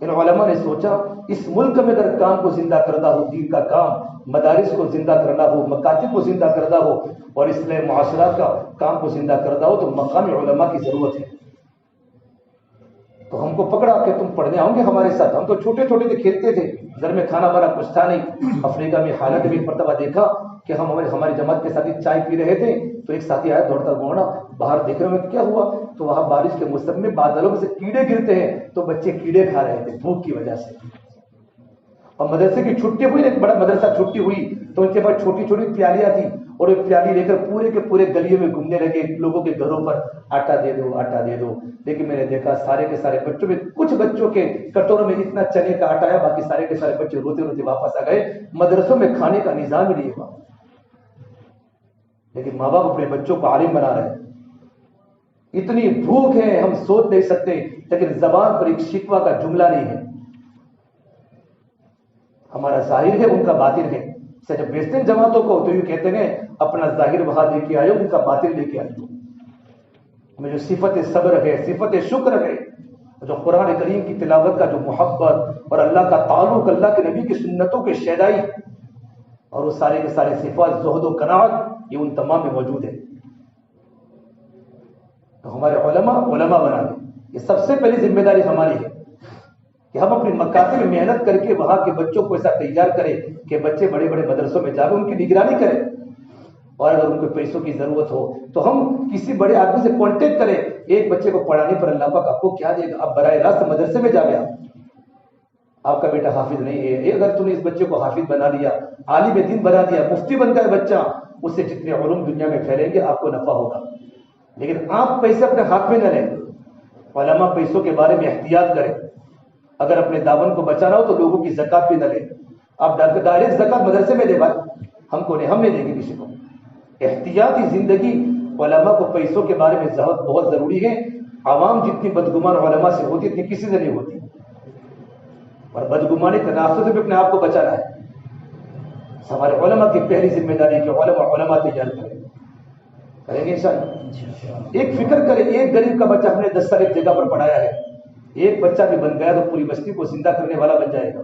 ان علماء نے سوچا اس ملک میں اگر کام کو زندہ کرنا ہو، دین کا کام، مدارس کو زندہ کرنا ہو، مکاتب کو زندہ کرنا ہو اور اصلاح معاشرات کا کام کو زندہ کرنا ہو تو مقامی علماء کی ضرورت ہے۔ تو ہم کو پکڑا کہ تم پڑھنے آؤ گے ہمارے ساتھ۔ ہم تو چھوٹے چھوٹے تھے، کھیلتے تھے، گھر میں کھانا بانا کچھ تھا نہیں۔ افریقہ میں حالت میں ایک مرتبہ دیکھا کہ ہم ہماری جماعت کے ساتھی چائے پی رہے تھے تو ایک ساتھی آیا دوڑتا گھوڑا، باہر دیکھ رہے ہیں کیا ہوا، تو وہاں بارش کے موسم میں بادلوں میں سے کیڑے گرتے ہیں تو بچے کیڑے کھا رہے تھے بھوک کی وجہ سے۔ اور مدرسے کی چھٹی ہوئی، ایک بڑا مدرسہ چھٹی ہوئی تو ان کے پاس چھوٹی چھوٹی پیالیاں تھیں اور ایک پیالی لے کر پورے کے پورے گلیوں میں گھومنے لگے، لوگوں کے گھروں پر آٹا دے دو آٹا دے دو۔ لیکن میں نے دیکھا سارے کے سارے بچوں میں، کچھ بچوں کے کٹوروں میں اتنا چنے کا آٹا ہے، باقی سارے کے سارے بچے روتے روتے واپس آ گئے۔ مدرسوں میں کھانے کا نظام ہی نہیں ہوا، لیکن ماں باپ اپنے بچوں کو عالم بنا رہے ہیں۔ اتنی بھوک ہے ہم سوچ نہیں سکتے، لیکن زبان پر ایک شکوہ کا جملہ نہیں ہے۔ ہمارا ظاہر ہے، ان کا باطن ہے۔ جب بیچتے ہیں جماعتوں کو تو یہ کہتے ہیں اپنا ظاہر وہاں لے کے آئے، ان کا باطن لے کے آئے۔ ہمیں جو صفت صبر ہے، صفت شکر ہے، جو قرآن کریم کی تلاوت کا جو محبت اور اللہ کا تعلق، اللہ کے نبی کی سنتوں کے شیدائی اور وہ سارے کے سارے صفات، زہد و قناعت، یہ ان تمام میں موجود ہے۔ تو ہمارے علماء بنا دیں، یہ سب سے پہلی ذمہ داری ہماری ہے کہ ہم اپنی مکاتب میں محنت کر کے وہاں کے بچوں کو ایسا تیار کریں کہ بچے بڑے بڑے مدرسوں میں جا کے ان کی نگرانی کریں، اور اگر ان کو پیسوں کی ضرورت ہو تو ہم کسی بڑے آدمی سے کانٹیکٹ کریں۔ ایک بچے کو پڑھانے پر اللہ پاک آپ کو کیا دے گا، آپ براہ راست مدرسے میں جا گیا، آپ کا بیٹا حافظ نہیں ہے، اگر تم نے اس بچے کو حافظ بنا لیا، عالم دین بنا دیا، مفتی بن گیا بچہ، اس سے جتنے علوم دنیا میں پھیلیں گے آپ کو نفع ہوگا۔ لیکن آپ پیسے اپنے ہاتھ میں نہ لیں، علماء پیسوں کے بارے میں احتیاط کریں۔ اگر اپنے دامن کو بچانا ہو تو لوگوں کی زکات بھی نہ لیں، آپ ڈائریکٹ زکات مدرسے میں دے بھائی، ہم نہیں دیں گے کسی کو۔ احتیاطی زندگی، علماء کو پیسوں کے بارے میں بہت ضروری ہے۔ عوام جتنی بدگمان علماء سے ہوتی اتنی کسی سے نہیں ہوتی، اور بدگمانی کے راستوں سے بھی اپنے آپ کو بچانا ہے۔ ہمارے علماء کی پہلی ذمہ داری ہے کہ علماء تیار کریں گے انشاءاللہ۔ ایک فکر کریں، ایک غریب کا بچہ ہم نے 10 سال ایک جگہ پر پڑھایا ہے، ایک بچہ بھی بن گیا تو پوری بستی کو زندہ کرنے والا بن جائے گا۔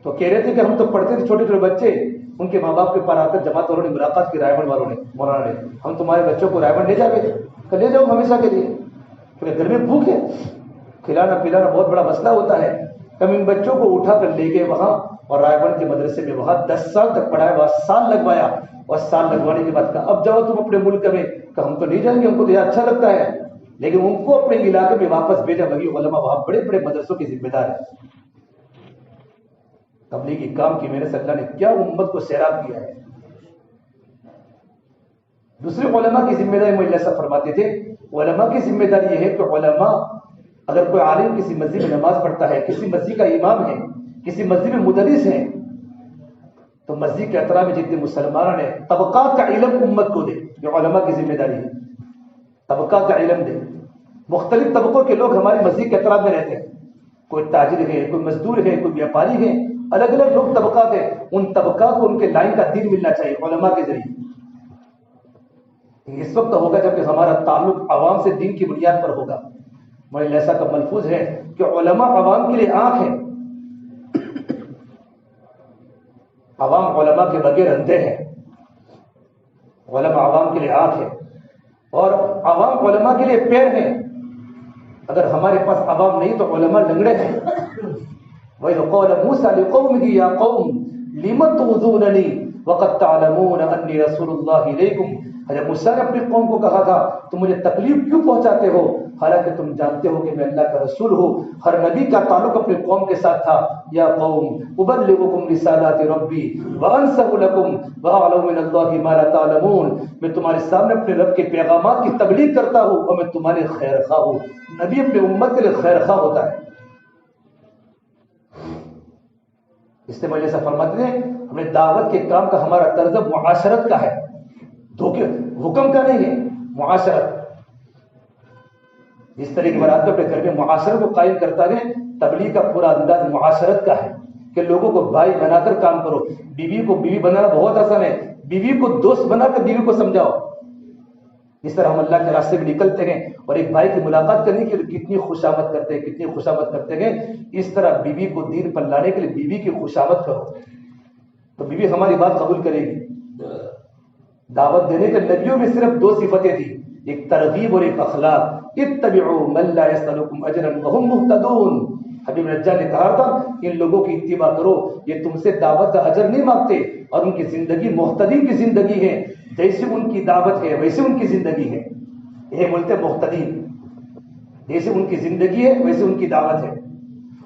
تو کہہ رہے تھے کہ ہم تو پڑھتے تھے چھوٹے چھوٹے بچے، ان کے ماں باپ کے پاس آ کر جماعت والوں نے ملاقات کی، رائے گڑھ والوں نے، مولانا نے، ہم تمہارے بچوں کو رائے گڑھ لے جاؤ گے، کہ لے جاؤ ہمیشہ کے لیے، کیونکہ گھر میں بھوک ہے، کھلانا پلانا بہت بڑا مسئلہ ہوتا ہے۔ ہم ان بچوں کو اٹھا کر لے گئے وہاں، اور رائے گڑھ کے مدرسے میں وہاں 10 سال تک پڑھایا، وہاں سال لگوایا، اور سال لگوانے کے بعد کہا اب جاؤ تم اپنے ملک میں، کہ ہم تو نہیں جائیں گے، ہم کو تو یہ اچھا لگتا ہے، لیکن ان کو اپنے علاقے میں واپس بھیجا۔ وہی علماء وہاں بڑے بڑے مدرسوں کے ذمہ دار ہیں۔ تبلیغی کام کی محنت سے اللہ نے کیا امت کو سیراب کیا ہے۔ دوسرے علماء کی ذمہ داری مجھے ایسا فرماتے تھے، علماء کی ذمہ داری یہ ہے کہ علماء، اگر کوئی عالم کسی مسجد میں نماز پڑھتا ہے، کسی مسجد کا امام ہے، کسی مسجد میں مدرس ہے، تو مسجد کے اطراف میں جتنے مسلمان ہیں طبقات کا علم امت کو دے، یہ علماء کی ذمہ داری ہے۔ طبقات کا علم دے، مختلف طبقوں کے لوگ ہماری مسجد کے اطراف میں رہتے ہیں، کوئی تاجر ہے، کوئی مزدور ہے، کوئی بیاپاری ہے، الگ الگ لوگ طبقات ہیں، ان طبقات کو ان کے لائن کا دین ملنا چاہیے علماء کے ذریعے۔ اس وقت ہوگا جب کہ ہمارا تعلق عوام سے دین کی بنیاد پر ہوگا۔ مولانا ایسا کا ملفوظ ہے کہ علماء عوام کے لیے آنکھ ہے، عوام علماء کے بغیر اندھے ہیں، علماء عوام کے لیے آنکھ ہے، اور عوام علماء کے لیے پیر ہیں۔ اگر ہمارے پاس عوام نہیں تو علماء لنگڑے ہیں۔ وَإِذْ قَالَ مُوسَىٰ لِقَوْمِهِ يَا قَوْمِ لِمَ تُؤْذُونَنِي وَقَدْ تَعْلَمُونَ أَنِّي رَسُولُ اللَّهِ إِلَيْكُمْ۔ حضرت موسیٰ نے اپنی قوم کو کہا تھا تم مجھے تکلیف کیوں پہنچاتے ہو، حالانکہ تم جانتے ہو کہ میں اللہ کا رسول ہوں۔ ہر نبی کا تعلق اپنی قوم کے ساتھ تھا۔ یا قوم ابلغکم رسالات ربی وانصح لکم واعلم من اللہ ما لا تعلمون۔ میں تمہارے سامنے اپنے رب کے پیغامات کی تبلیغ کرتا ہوں اور میں تمہارے خیر خواہ ہوں۔ نبی اپنے امت کے لیے خیر خواہ ہوتا ہے۔ اس سے مجھے ایسا فرماتے ہیں ہمیں دعوت کے کام کا ہمارا طرز معاشرت کا ہے، دھوکے حکم کا نہیں ہے، معاشرت۔ جس طرح کی برات اپنے گھر میں معاشرت کو قائم کرتا ہے، تبلیغ کا پورا انداز معاشرت کا ہے کہ لوگوں کو بھائی بنا کر کام کرو۔ بیوی کو بیوی بنانا بہت آسان ہے، بیوی کو دوست بنا کر بیوی کو سمجھاؤ، اس طرح ہم اللہ کے راستے میں نکلتے ہیں اور ایک بھائی کی ملاقات کرنے کے لیے کتنی خوشامد کرتے ہیں، کتنی خوشامد کرتے ہیں، اس طرح بیوی کو دین پر لانے کے لیے بیوی کی خوشامد کرو تو بیوی ہماری بات قبول کرے گی۔ دعوت دینے کے نبیوں میں صرف دو صفتیں تھیں، ایک ترغیب اور ایک اخلاق۔ اتبعوا من لا يسألكم اجرا وهم مهتدون، حبیب نجار نے کہا تھا ان لوگوں کی اتباع کرو، یہ تم سے دعوت کا اجر نہیں مانگتے اور ان کی زندگی مہتدی کی زندگی ہے، جیسے ان کی دعوت ہے ویسے ان کی زندگی ہے۔ یہ بولتے مہتدی، جیسے ان کی زندگی ہے ویسے ان کی دعوت ہے۔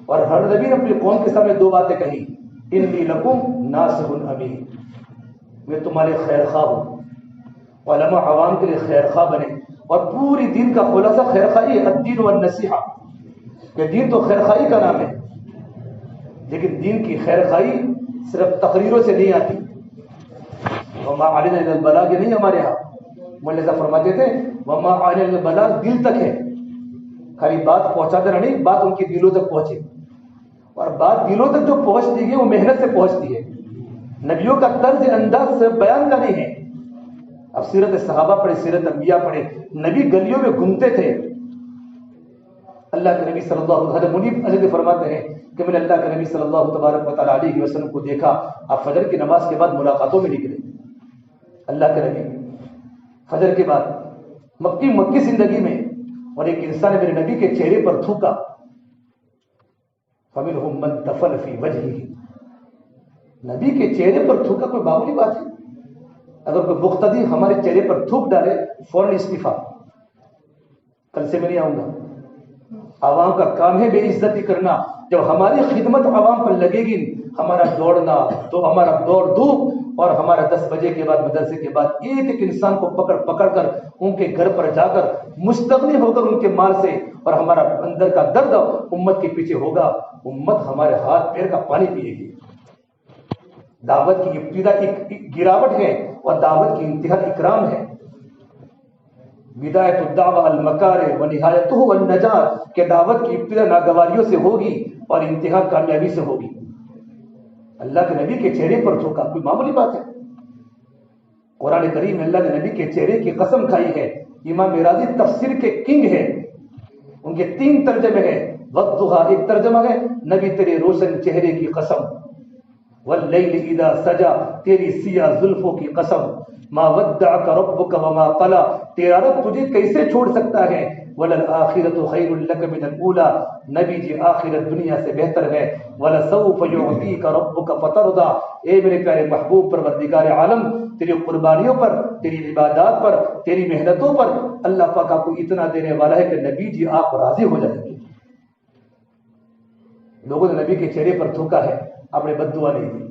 اور ہر نبی نے اپنی قوم کے سامنے دو باتیں کہی، انی لکم ناصح امین، میں تمہارے خیر خواہ ہوں۔ علماء عوام کے لیے خیر خواہ بنے، اور پوری دین کا خلاصہ خیر خواہی ہے، الدین والنصیحہ، کہ دین تو خیر خواہی کا نام ہے، لیکن دین کی خیر خواہی صرف تقریروں سے نہیں آتی۔ وما علینا الا البلاغ نہیں ہمارے ہاں، مولانا صاحب فرماتے تھے وما علینا الا البلاغ دل تک ہے، خالی بات پہنچا دینا نہیں، بات ان کے دلوں تک پہنچے، اور بات دلوں تک جو پہنچتی ہے وہ محنت سے پہنچتی ہے، نبیوں کا طرز انداز سے بیان کا نہیں ہے۔ اب سیرت صحابہ پڑھے، سیرت انبیاء پڑھے، نبی گلیوں میں گھومتے تھے۔ اللہ کے نبی صلی اللہ علیہ وسلم منیب اجد فرماتے ہیں کہ میں نے اللہ کے نبی صلی اللہ تبارک و تعالیٰ علیہ وسلم کو دیکھا، آپ فجر کی نماز کے بعد ملاقاتوں میں نکلے، اللہ کے نبی فجر کے بعد مکی زندگی میں، اور ایک انسان نے میرے نبی کے چہرے پر تھوکا، فمنہم من تفل فی وجہہ، نبی کے چہرے پر تھوکا کوئی معمولی بات ہے؟ اگر کوئی مقتدی ہمارے چہرے پر تھوک ڈالے فوراً استعفا، کل سے میں نہیں آؤں گا۔ عوام کا کام ہے بے عزتی کرنا، جب ہماری خدمت عوام پر لگے گی، ہمارا دوڑنا تو ہمارا دوڑ دھوپ، اور ہمارا 10 بجے کے بعد مدرسے کے بعد ایک ایک انسان کو پکڑ کر ان کے گھر پر جا کر مستغنی ہو کر ان کے مال سے، اور ہمارا اندر کا درد امت کے پیچھے ہوگا، امت ہمارے ہاتھ پیر کا پانی پیے گی۔ دعوت کی ابتدا ایک گراوٹ ہے اور دعوت کی انتہا اکرام ہے۔ بدایت الدعوہ المکارہ و نہایتہ النجات، کہ دعوت کی ابتدا ناگواریوں سے ہوگی اور انتہا کامیابی سے ہوگی۔ اللہ کے نبی کے چہرے پر تھوکا کوئی معمولی بات ہے؟ قرآن کریم اللہ کے نبی کے چہرے کی قسم کھائی ہے۔ امام راضی تفسیر کے کنگ ہے، ان کے 3 ترجمے ہیں۔ والضحیٰ ایک ترجمہ ہے نبی تیرے روشن چہرے کی قسم، واللیل اذا سجا تیری سیاہ زلفوں کی قسم، ما ودعک ربک وما قلی تیرا رب تجھے کیسے چھوڑ سکتا ہے، وللآخرۃ خیر لک من الاولی نبی جی آخرت دنیا سے بہتر ہے، ولسوف یعطیک ربک فترضی اے میرے پیارے محبوب پروردگار عالم، تیری قربانیوں پر، تیری عبادات پر، تیری محنتوں پر اللہ پاک آپ کو اتنا دینے والا ہے کہ نبی جی آپ راضی ہو جائیں گے۔ لوگوں نے نبی کے چہرے پر تھوکا ہے، آپ نے بد دعا نہیں دی۔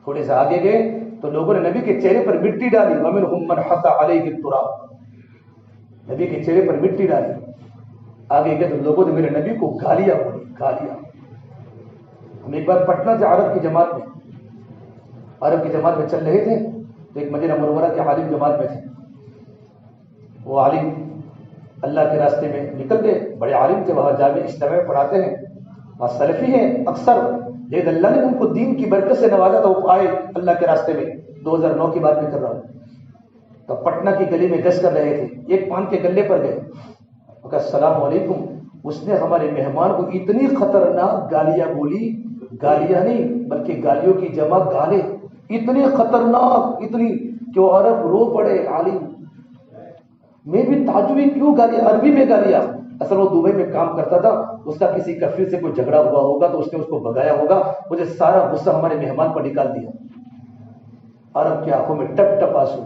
تھوڑے سے آگے گئے تو لوگوں نے نبی کے چہرے پر مٹی ڈالی، وَمِنْهُمْ مَنْ حَقَّ عَلَيْهِ التُّرَابُ، نبی کے چہرے پر مٹی ڈالی۔ آگے گئے تو لوگوں نے میرے نبی کو گالیاں بولی، گالیاں۔ ہم ایک بار پٹنہ سے عرب کی جماعت میں چل رہے تھے تو ایک مدینہ منورہ کے عالم جماعت میں تھے، وہ عالم اللہ کے راستے میں نکل گئے، بڑے عالم تھے، وہاں جامع اسلامیہ پڑھاتے ہیں، وہاں سلفی ہیں اکثر، لیکن اللہ نے ان کو دین کی برکت سے نوازا تو وہ آئے اللہ کے راستے میں۔ 2009 کی بات میں کر رہا ہوں، تو پٹنہ کی گلی میں گشت کر رہے تھے، ایک پان کے گلے پر گئے، وہ کہا السلام علیکم، اس نے ہمارے مہمان کو اتنی خطرناک گالیاں بولی، گالیاں نہیں بلکہ گالیوں کی جمع گالے، اتنی خطرناک، اتنی کہ وہ عرب رو پڑے۔ عالم میں بھی تعجب، کیوں گالیاں، عربی میں گالیاں؟ اصل وہ دبئی میں کام کرتا تھا، اس کا کسی کفیل سے کوئی جھگڑا ہوا ہوگا تو اس نے اس کو بگایا ہوگا، مجھے سارا غصہ ہمارے مہمان پر نکال دیا۔ عرب کی آنکھوں میں ٹپ ٹپ آنسو،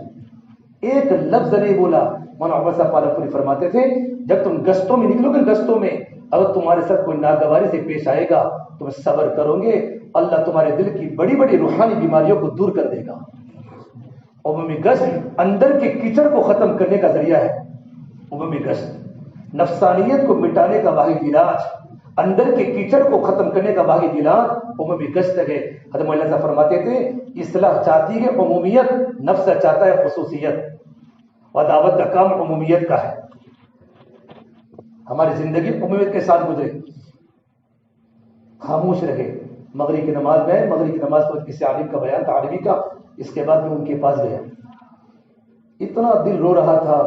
ایک لفظ نہیں بولا۔ مولانا عمر صاحب پالا پوری فرماتے تھے جب تم گشتوں میں نکلو گے، گشتوں میں اگر تمہارے ساتھ کوئی ناگواری سے پیش آئے گا تم صبر کرو گے، اللہ تمہارے دل کی بڑی بڑی روحانی بیماریوں کو دور کر دے گا۔ عمومی گشت اندر کے کیچڑ کو ختم کرنے کا ذریعہ ہے۔ عمومی گشت نفسانیت کو مٹانے کا واحد علاج، اندر کے کیچڑ کو ختم کرنے کا واحد علاج عمومی گشت ہے۔ حضرت مولانا صاحب فرماتے تھے اصلاح چاہتی ہے عمومیت، نفس چاہتا ہے خصوصیت، اور دعوت کا کام عمومیت کا ہے۔ ہماری زندگی عمومیت کے ساتھ گزرے، خاموش رہے۔ مغرب کی نماز میں، مغرب کی نماز پر کسی عالم کا بیان تھا عربی کا، اس کے بعد میں ان کے پاس گیا، اتنا دل رو رہا تھا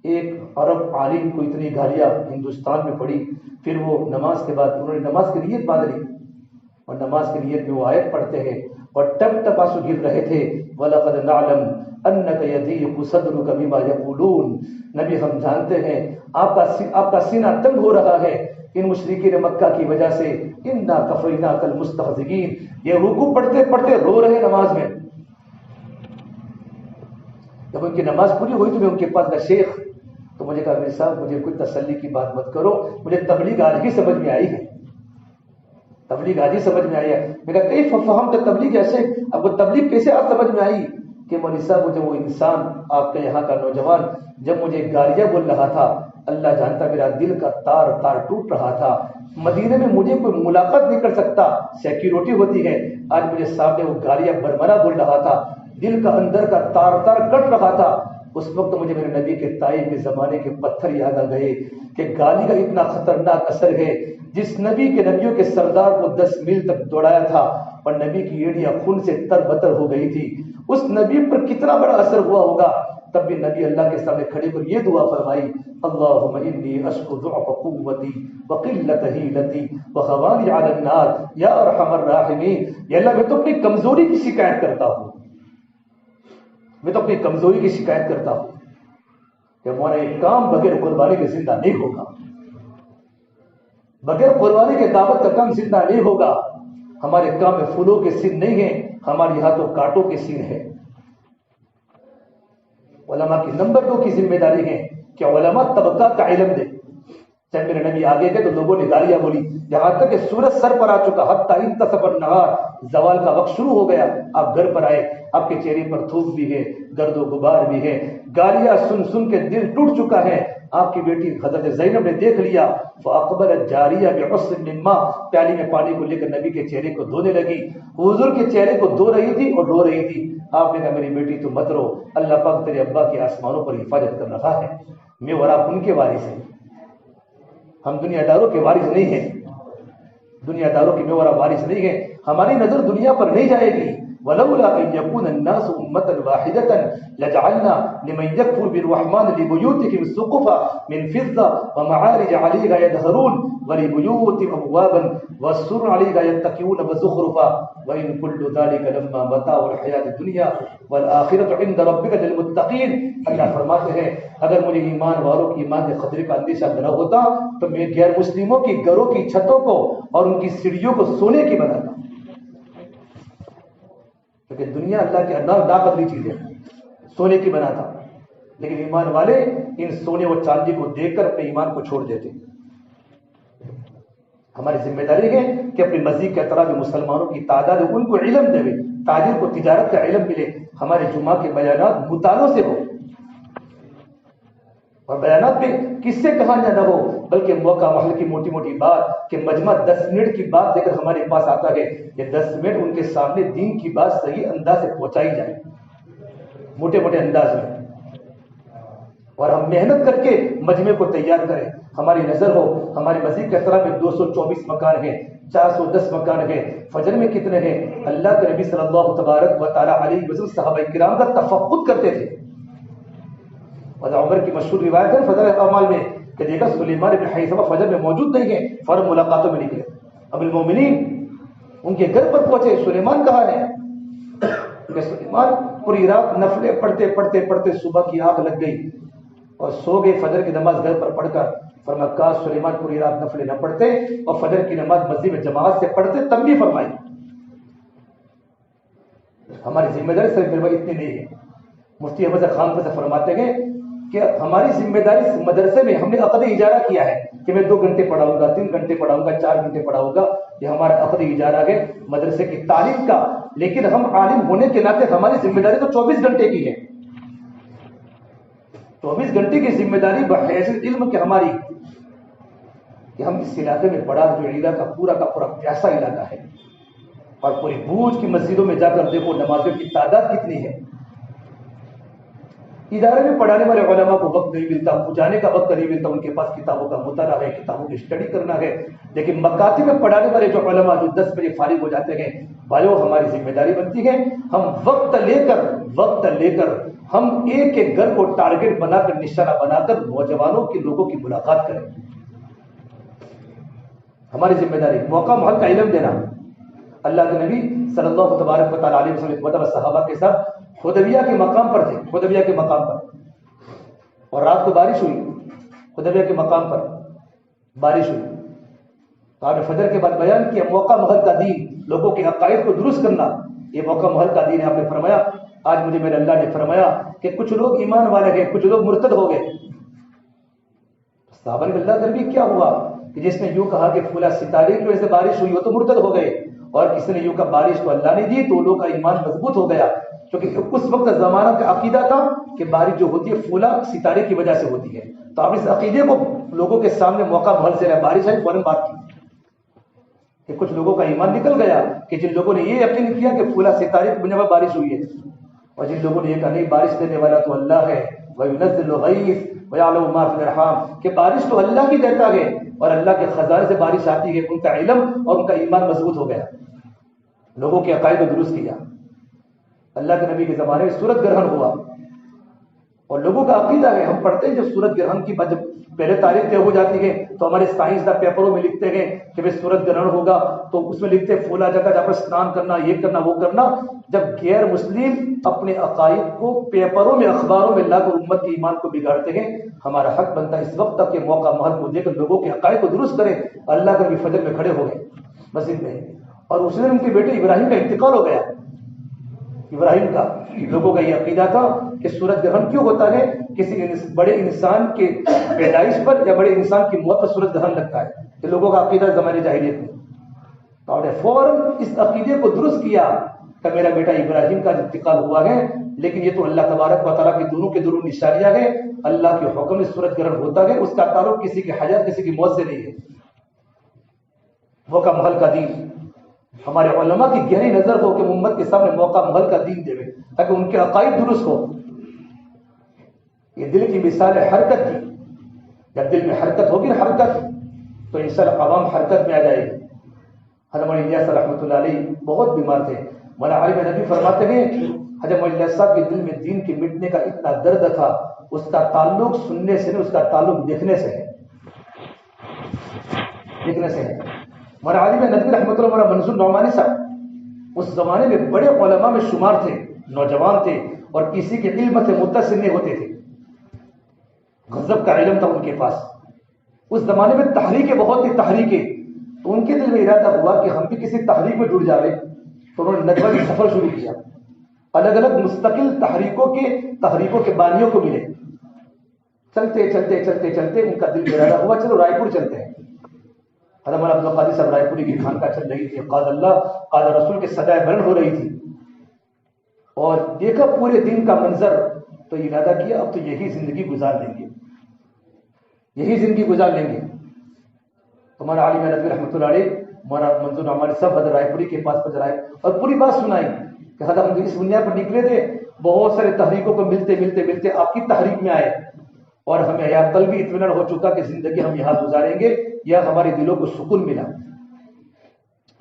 ایک عرب عالم کو اتنی گالیاں ہندوستان میں پڑی، پھر وہ نماز کے بعد انہوں نے نماز کی نیت باندھ لی اور نماز کی نیت میں وہ آیت پڑھتے ہیں اور ٹپ ٹپ آنسو گر رہے تھے، وَلَقَدْ نَعْلَمْ أَنَّكَ يَضِيقُ صَدْرُكَ بِمَا يَقُولُونَ، نبی ہم جانتے ہیں آپ کا سینہ تنگ ہو رہا ہے ان مشرکین مکہ کی وجہ سے، اِنَّا كَفَيْنَاكَ الْمُسْتَهْزِئِينَ، یہ رکوع پڑھتے پڑھتے رو رہے نماز میں۔ جب ان کی نماز پوری ہوئی تو میں ان کے پاس گیا، شیخ تو مجھے کہا میرے صاحب مجھے کوئی تسلی کی بات مت کرو، مجھے تبلیغ آج بھی سمجھ میں آئی ہے، تبلیغ آج ہی سمجھ میں آئی ہے۔ میں کہا کئی فہم تو تبلیغ ایسے، اب وہ تبلیغ کیسے آج سمجھ میں آئی کہ مولوی صاحب مجھے وہ انسان آپ کے یہاں کا نوجوان جب مجھے گالیاں بول رہا تھا، اللہ جانتا میرا دل کا تار تار ٹوٹ رہا تھا، مدینے میں مجھے کوئی ملاقات نہیں کر سکتا، سیکیورٹی ہوتی ہے، آج مجھے سامنے وہ گالیاں برمنا بول رہا تھا، دل کا اندر کا تار تار کٹ رہا تھا۔ اس وقت مجھے میرے نبی کے طائف کے زمانے کے پتھر یاد آ گئے کہ گالی کا اتنا خطرناک اثر ہے، جس نبی کے نبیوں کے سردار کو 10 میل تک دوڑایا تھا اور نبی کی ایڑیاں خون سے تر بتر ہو گئی تھی، اس نبی پر کتنا بڑا اثر ہوا ہوگا۔ تب بھی نبی اللہ کے سامنے کھڑے کر یہ دعا فرمائی، اللہم انی اشکو ضعف قوتی وقلت حیلتی وہوانی علی النار یا ارحم الراحمین، یا اللہ میں تو اپنی کمزوری کی شکایت کرتا ہوں، میں تو اپنی کمزوری کی شکایت کرتا ہوں کہ ہمارا یہ کام بغیر قربانی کے زندہ نہیں ہوگا، بغیر قربانی کے دعوت کا کام زندہ نہیں ہوگا، ہمارے کام میں پھولوں کے سین نہیں ہیں، ہمارے ہاتھوں کانٹوں کے سین ہے۔ علماء کی نمبر 2 کی ذمہ داری ہے کہ علماء طبقات کا علم دے۔ جب میرے نبی آگے گئے تو لوگوں نے گالیاں بولی، یہاں تک کہ سورج سر پر آ چکا، حتی انتصف النہار، زوال کا وقت شروع ہو گیا، آپ گھر پر آئے، آپ کے چہرے پر تھوک بھی ہے، گرد و غبار بھی ہے، گالیاں سن سن کے دل ٹوٹ چکا ہے۔ آپ کی بیٹی حضرت زینب نے دیکھ لیا، فاقبلت جاریہ بعصر من ماء، پیالی میں پانی کو لے کر نبی کے چہرے کو دھونے لگی، حضور کے چہرے کو دھو رہی تھی اور رو رہی تھی۔ آپ نے کہا میری بیٹی تو مت رو، اللہ پاک تیرے ابا کے آسمانوں پر حفاظت کر رہا ہے، میں اور آپ ان کے وارث ہیں، ہم دنیا داروں کے وارث نہیں ہیں، دنیا داروں کی میں اور آپ وارث نہیں ہیں، ہماری نظر دنیا پر نہیں جائے گی۔ ولولا ان يكون الناس امه واحده لجعلنا لمن يكفر بالرحمن لبيوتهم سقفا من فضه ومعارج عليها يظهرون ولبيوتهم ابوابا والسرر عليها يتكئون وزخرفا وان كل ذلك لما متاع الحياه الدنيا والاخره عند ربك للمتقين۔ اللہ فرماتے ہیں اگر مجھے ایمان والوں کی ایمان کے خطرے کا اندیشہ نہ ہوتا تو میں غیر مسلموں کی گھروں کی چھتوں کو اور ان کی سیڑھیوں کو سونے کی بناتا، کیونکہ دنیا اللہ کے ناقابل چیز ہے، سونے کی بناتا، لیکن ایمان والے ان سونے اور چاندی کو دیکھ کر اپنے ایمان کو چھوڑ دیتے۔ ہماری ذمہ داری ہے کہ اپنی مسجد کے اطراف میں مسلمانوں کی تعداد ان کو علم دے، تاجر کو تجارت کا علم ملے، ہمارے جمعہ کے بیانات مطالعوں سے ہو اور بیانات میں کس سے کہانیاں نہ ہو، بلکہ موقع محل کی موٹی موٹی بات کہ مجمع 10 منٹ کی بات لے کر ہمارے پاس آتا ہے، یہ 10 منٹ ان کے سامنے دین کی بات صحیح انداز سے پہنچائی جائے، موٹے موٹے انداز میں، اور ہم محنت کر کے مجمع کو تیار کریں۔ ہماری نظر ہو ہماری مسجد کے اطراف میں 224 مکان ہیں، 410 مکان ہیں، فجر میں کتنے ہیں؟ اللہ کے نبی صلی اللہ تبارک و تعالی علیہ وسلم صحابہ کرام کا تفقد کرتے تھے، اور عمر کی مشہور روایت ہے فضل اعمال میں کہ دیکھا سلیمان بن حیثمہ فجر میں موجود نہیں ہیں، فوراً ملاقاتوں میں نکلے، اب المومنین ان کے گھر پر پہنچے، سلیمان کہاں ہے؟ کہ سلیمان پوری رات نفلیں پڑھتے پڑھتے پڑھتے صبح کی آنکھ لگ گئی اور سو گئے، فجر کی نماز گھر پر پڑھ کر۔ فرمایا کاش سلیمان پوری رات نفلیں نہ پڑھتے اور فجر کی نماز مسجد میں جماعت سے پڑھتے، تب بھی فرمائی۔ ہماری ذمہ داری صرف میرے اتنی نہیں ہے، مفتی احمد خان سے فرماتے ہیں کہ ہماری ذمہ داری مدرسے میں ہم نے عقد اجارہ کیا ہے کہ میں 2 گھنٹے پڑھاؤں گا، 3 گھنٹے پڑھاؤں گا، 4 گھنٹے پڑھاؤں گا، یہ ہمارا عقد اجارہ ہے مدرسے کی تعلیم کا، لیکن ہم عالم ہونے کے ناطے ہماری ذمہ داری تو 24 گھنٹے کی ہے، 24 گھنٹے کی ذمہ داری بحیثیت علم کی ہماری کہ ہم اس علاقے میں بڑا جو علاقہ کا پورا پیاسا علاقہ ہے، اور پوری بوجھ کی مسجدوں میں جا کر دیکھو نمازیوں کی تعداد کتنی ہے، ادارے میں پڑھانے والے علماء کو وقت نہیں ملتا، پہنچانے کا وقت نہیں ملتا، ان کے پاس کتابوں کا مطالعہ ہے، کتابوں کی اسٹڈی کرنا ہے. لیکن مکاتب میں پڑھانے والے جو علماء جو 10 بجے فارغ ہو جاتے ہیں، بھائیو ہماری ذمہ داری بنتی ہے ہم وقت لے کر ہم ایک ایک گھر کو ٹارگٹ بنا کر، نشانہ بنا کر نوجوانوں کے لوگوں کی ملاقات کریں. ہماری ذمہ داری موقع محل کا علم دینا. اللہ کے نبی صلی اللہ تبارک و تعالیٰ علیہ وسلم صحابہ کے ساتھ حدیبیہ کے مقام پر تھے، حدیبیہ کے مقام پر، اور رات کو بارش ہوئی. حدیبیہ کے مقام پر بارش ہوئی تو آپ نے فجر کے بعد بیان کیا موقع محل کا دین، لوگوں کے عقائد کو درست کرنا، یہ موقع محل کا دین ہے. آپ نے فرمایا آج مجھے میرے اللہ نے فرمایا کہ کچھ لوگ ایمان والے گئے، کچھ لوگ مرتد ہو گئے. صحابہ نے اللہ نبی کیا ہوا کہ جس نے یوں کہا کہ فلاں ستارے کی وجہ سے بارش ہوئی، وہ تو مرتد ہو گئے، اور کسی نے یوں کہا بارش تو اللہ نے دی، تو لوگوں کا ایمان مضبوط ہو گیا. کیونکہ اس وقت زمانہ کا عقیدہ تھا کہ بارش جو ہوتی ہے فلاں ستارے کی وجہ سے ہوتی ہے. تو آپ اس عقیدے کو لوگوں کے سامنے موقع محل سے بارش ہے فوراً بات کی کہ کچھ لوگوں کا ایمان نکل گیا کہ جن لوگوں نے یہ یقین کیا کہ فلاں ستارے کی وجہ سے بارش ہوئی ہے، اور جن لوگوں نے یہ کہا نہیں بارش دینے والا تو اللہ ہے، وَيُنَزِّلُ الْغَيْثَ وَيَعْلَمُ مَا فِي الْأَرْحَامِ، کہ بارش تو اللہ کی دیتا ہے اور اللہ کے خزانے سے بارش آتی ہے. ان کا علم اور ان کا ایمان مضبوط ہو گیا، لوگوں کے عقائد کو درست کیا. اللہ کے نبی کے زمانے میں سورج گرہن ہوا اور لوگوں کا عقیدہ ہے، ہم پڑھتے ہیں جب سورج گرہن کی جب پہلے تاریخ طے ہو جاتی ہے تو ہمارے سائنسداں پیپروں میں لکھتے ہیں کہ بھائی سورج گرہن ہوگا، تو اس میں لکھتے فلاں جگہ جہاں پر اسنان کرنا، یہ کرنا وہ کرنا. جب غیر مسلم اپنے عقائد کو پیپروں میں اخباروں میں لا کر امت کے ایمان کو بگاڑتے ہیں، ہمارا حق بنتا ہے اس وقت تک کہ موقع محل کو دے کر لوگوں کے عقائد کو درست کریں. اللہ کے نبی فجر میں کھڑے ہو گئے مسجد میں، اور اس دن ان کے بیٹے ابراہیم کا انتقال ہو گیا. ابراہیم کا لوگوں کا یہ عقیدہ تھا کہ سورج گرہن کیوں ہوتا ہے، کسی بڑے انسان کے پیدائش پر یا بڑے انسان کی موت پر سورج گرہن لگتا ہے. یہ لوگوں کا عقیدہ زمانے جاہلیت میں. تو آپ نے فوراً اس عقیدے کو درست کیا کہ میرا بیٹا ابراہیم کا انتقال ہوا ہے، لیکن یہ تو اللہ تبارک و تعالیٰ کی دونوں کے دونوں نشانیاں ہیں. اللہ کے حکم سے سورج گرہن ہوتا ہے، اس کا تعلق کسی کی حیات کسی کی موت سے نہیں ہے. موقع محل کا دین ہمارے علماء کی گہری نظر ہو کہ امت کے سامنے موقع محل کا دین دے تاکہ ان کے عقائد درست ہو. یہ دل کی مثال ہے حرکت کی. جب دل میں حرکت ہوگی نا حرکت، تو انشاءاللہ عوام حرکت میں آ جائے گی. حضرت مولانا الیاس رحمۃ اللہ علیہ بہت بیمار تھے. مولانا عالم نبی فرماتے ہیں حضرت مولانا الیاس صاحب کے دل میں دین کے مٹنے کا اتنا درد تھا، اس کا تعلق سننے سے نہیں، اس کا تعلق دیکھنے سے ہے. دیکھنے سے ہے. مولانا عالم نبی رحمۃ اللہ مولانا منصور نعمانی صاحب اس زمانے میں بڑے علماء میں شمار تھے، نوجوان تھے اور کسی کے علم سے متصل نہیں ہوتے تھے. غضب کا علم تھا ان کے پاس. اس زمانے میں تحریکیں بہت تھی، تحریکیں. تو ان کے دل میں ارادہ ہوا کہ ہم بھی کسی تحریک میں جڑ جاوے. تو انہوں نے ندوہ کی سفر شروع کیا. الگ الگ مستقل تحریکوں کے بانیوں کو ملے. چلتے چلتے چلتے چلتے ان کا دل میں ارادہ ہوا چلو رائے پور چلتے ہیں. حضرت مولانا عبد القادر صاحب رائے پوری کی خانقاہ چل رہی تھی. قال اللہ قال رسول کے صدائے بلند ہو رہی تھی اور دیکھا پورے دن کا منظر. تو ارادہ کیا اب تو یہی زندگی گزار لیں گے، یہی زندگی گزار لیں گے. ہمارا عالم نبی رحمۃ اللہ علیہ مولانا منظور نعمانی صاحب حضرت رائے پوری کے پاس پہنچ آئے اور پوری بات سنائی کہ حضرت ہم اس دنیا پر نکلے تھے، بہت سارے تحریکوں کو ملتے ملتے ملتے آپ کی تحریک میں آئے اور ہمیں یا قلبی اطمینان ہو چکا کہ زندگی ہم یہاں گزاریں گے یا ہمارے دلوں کو سکون ملا.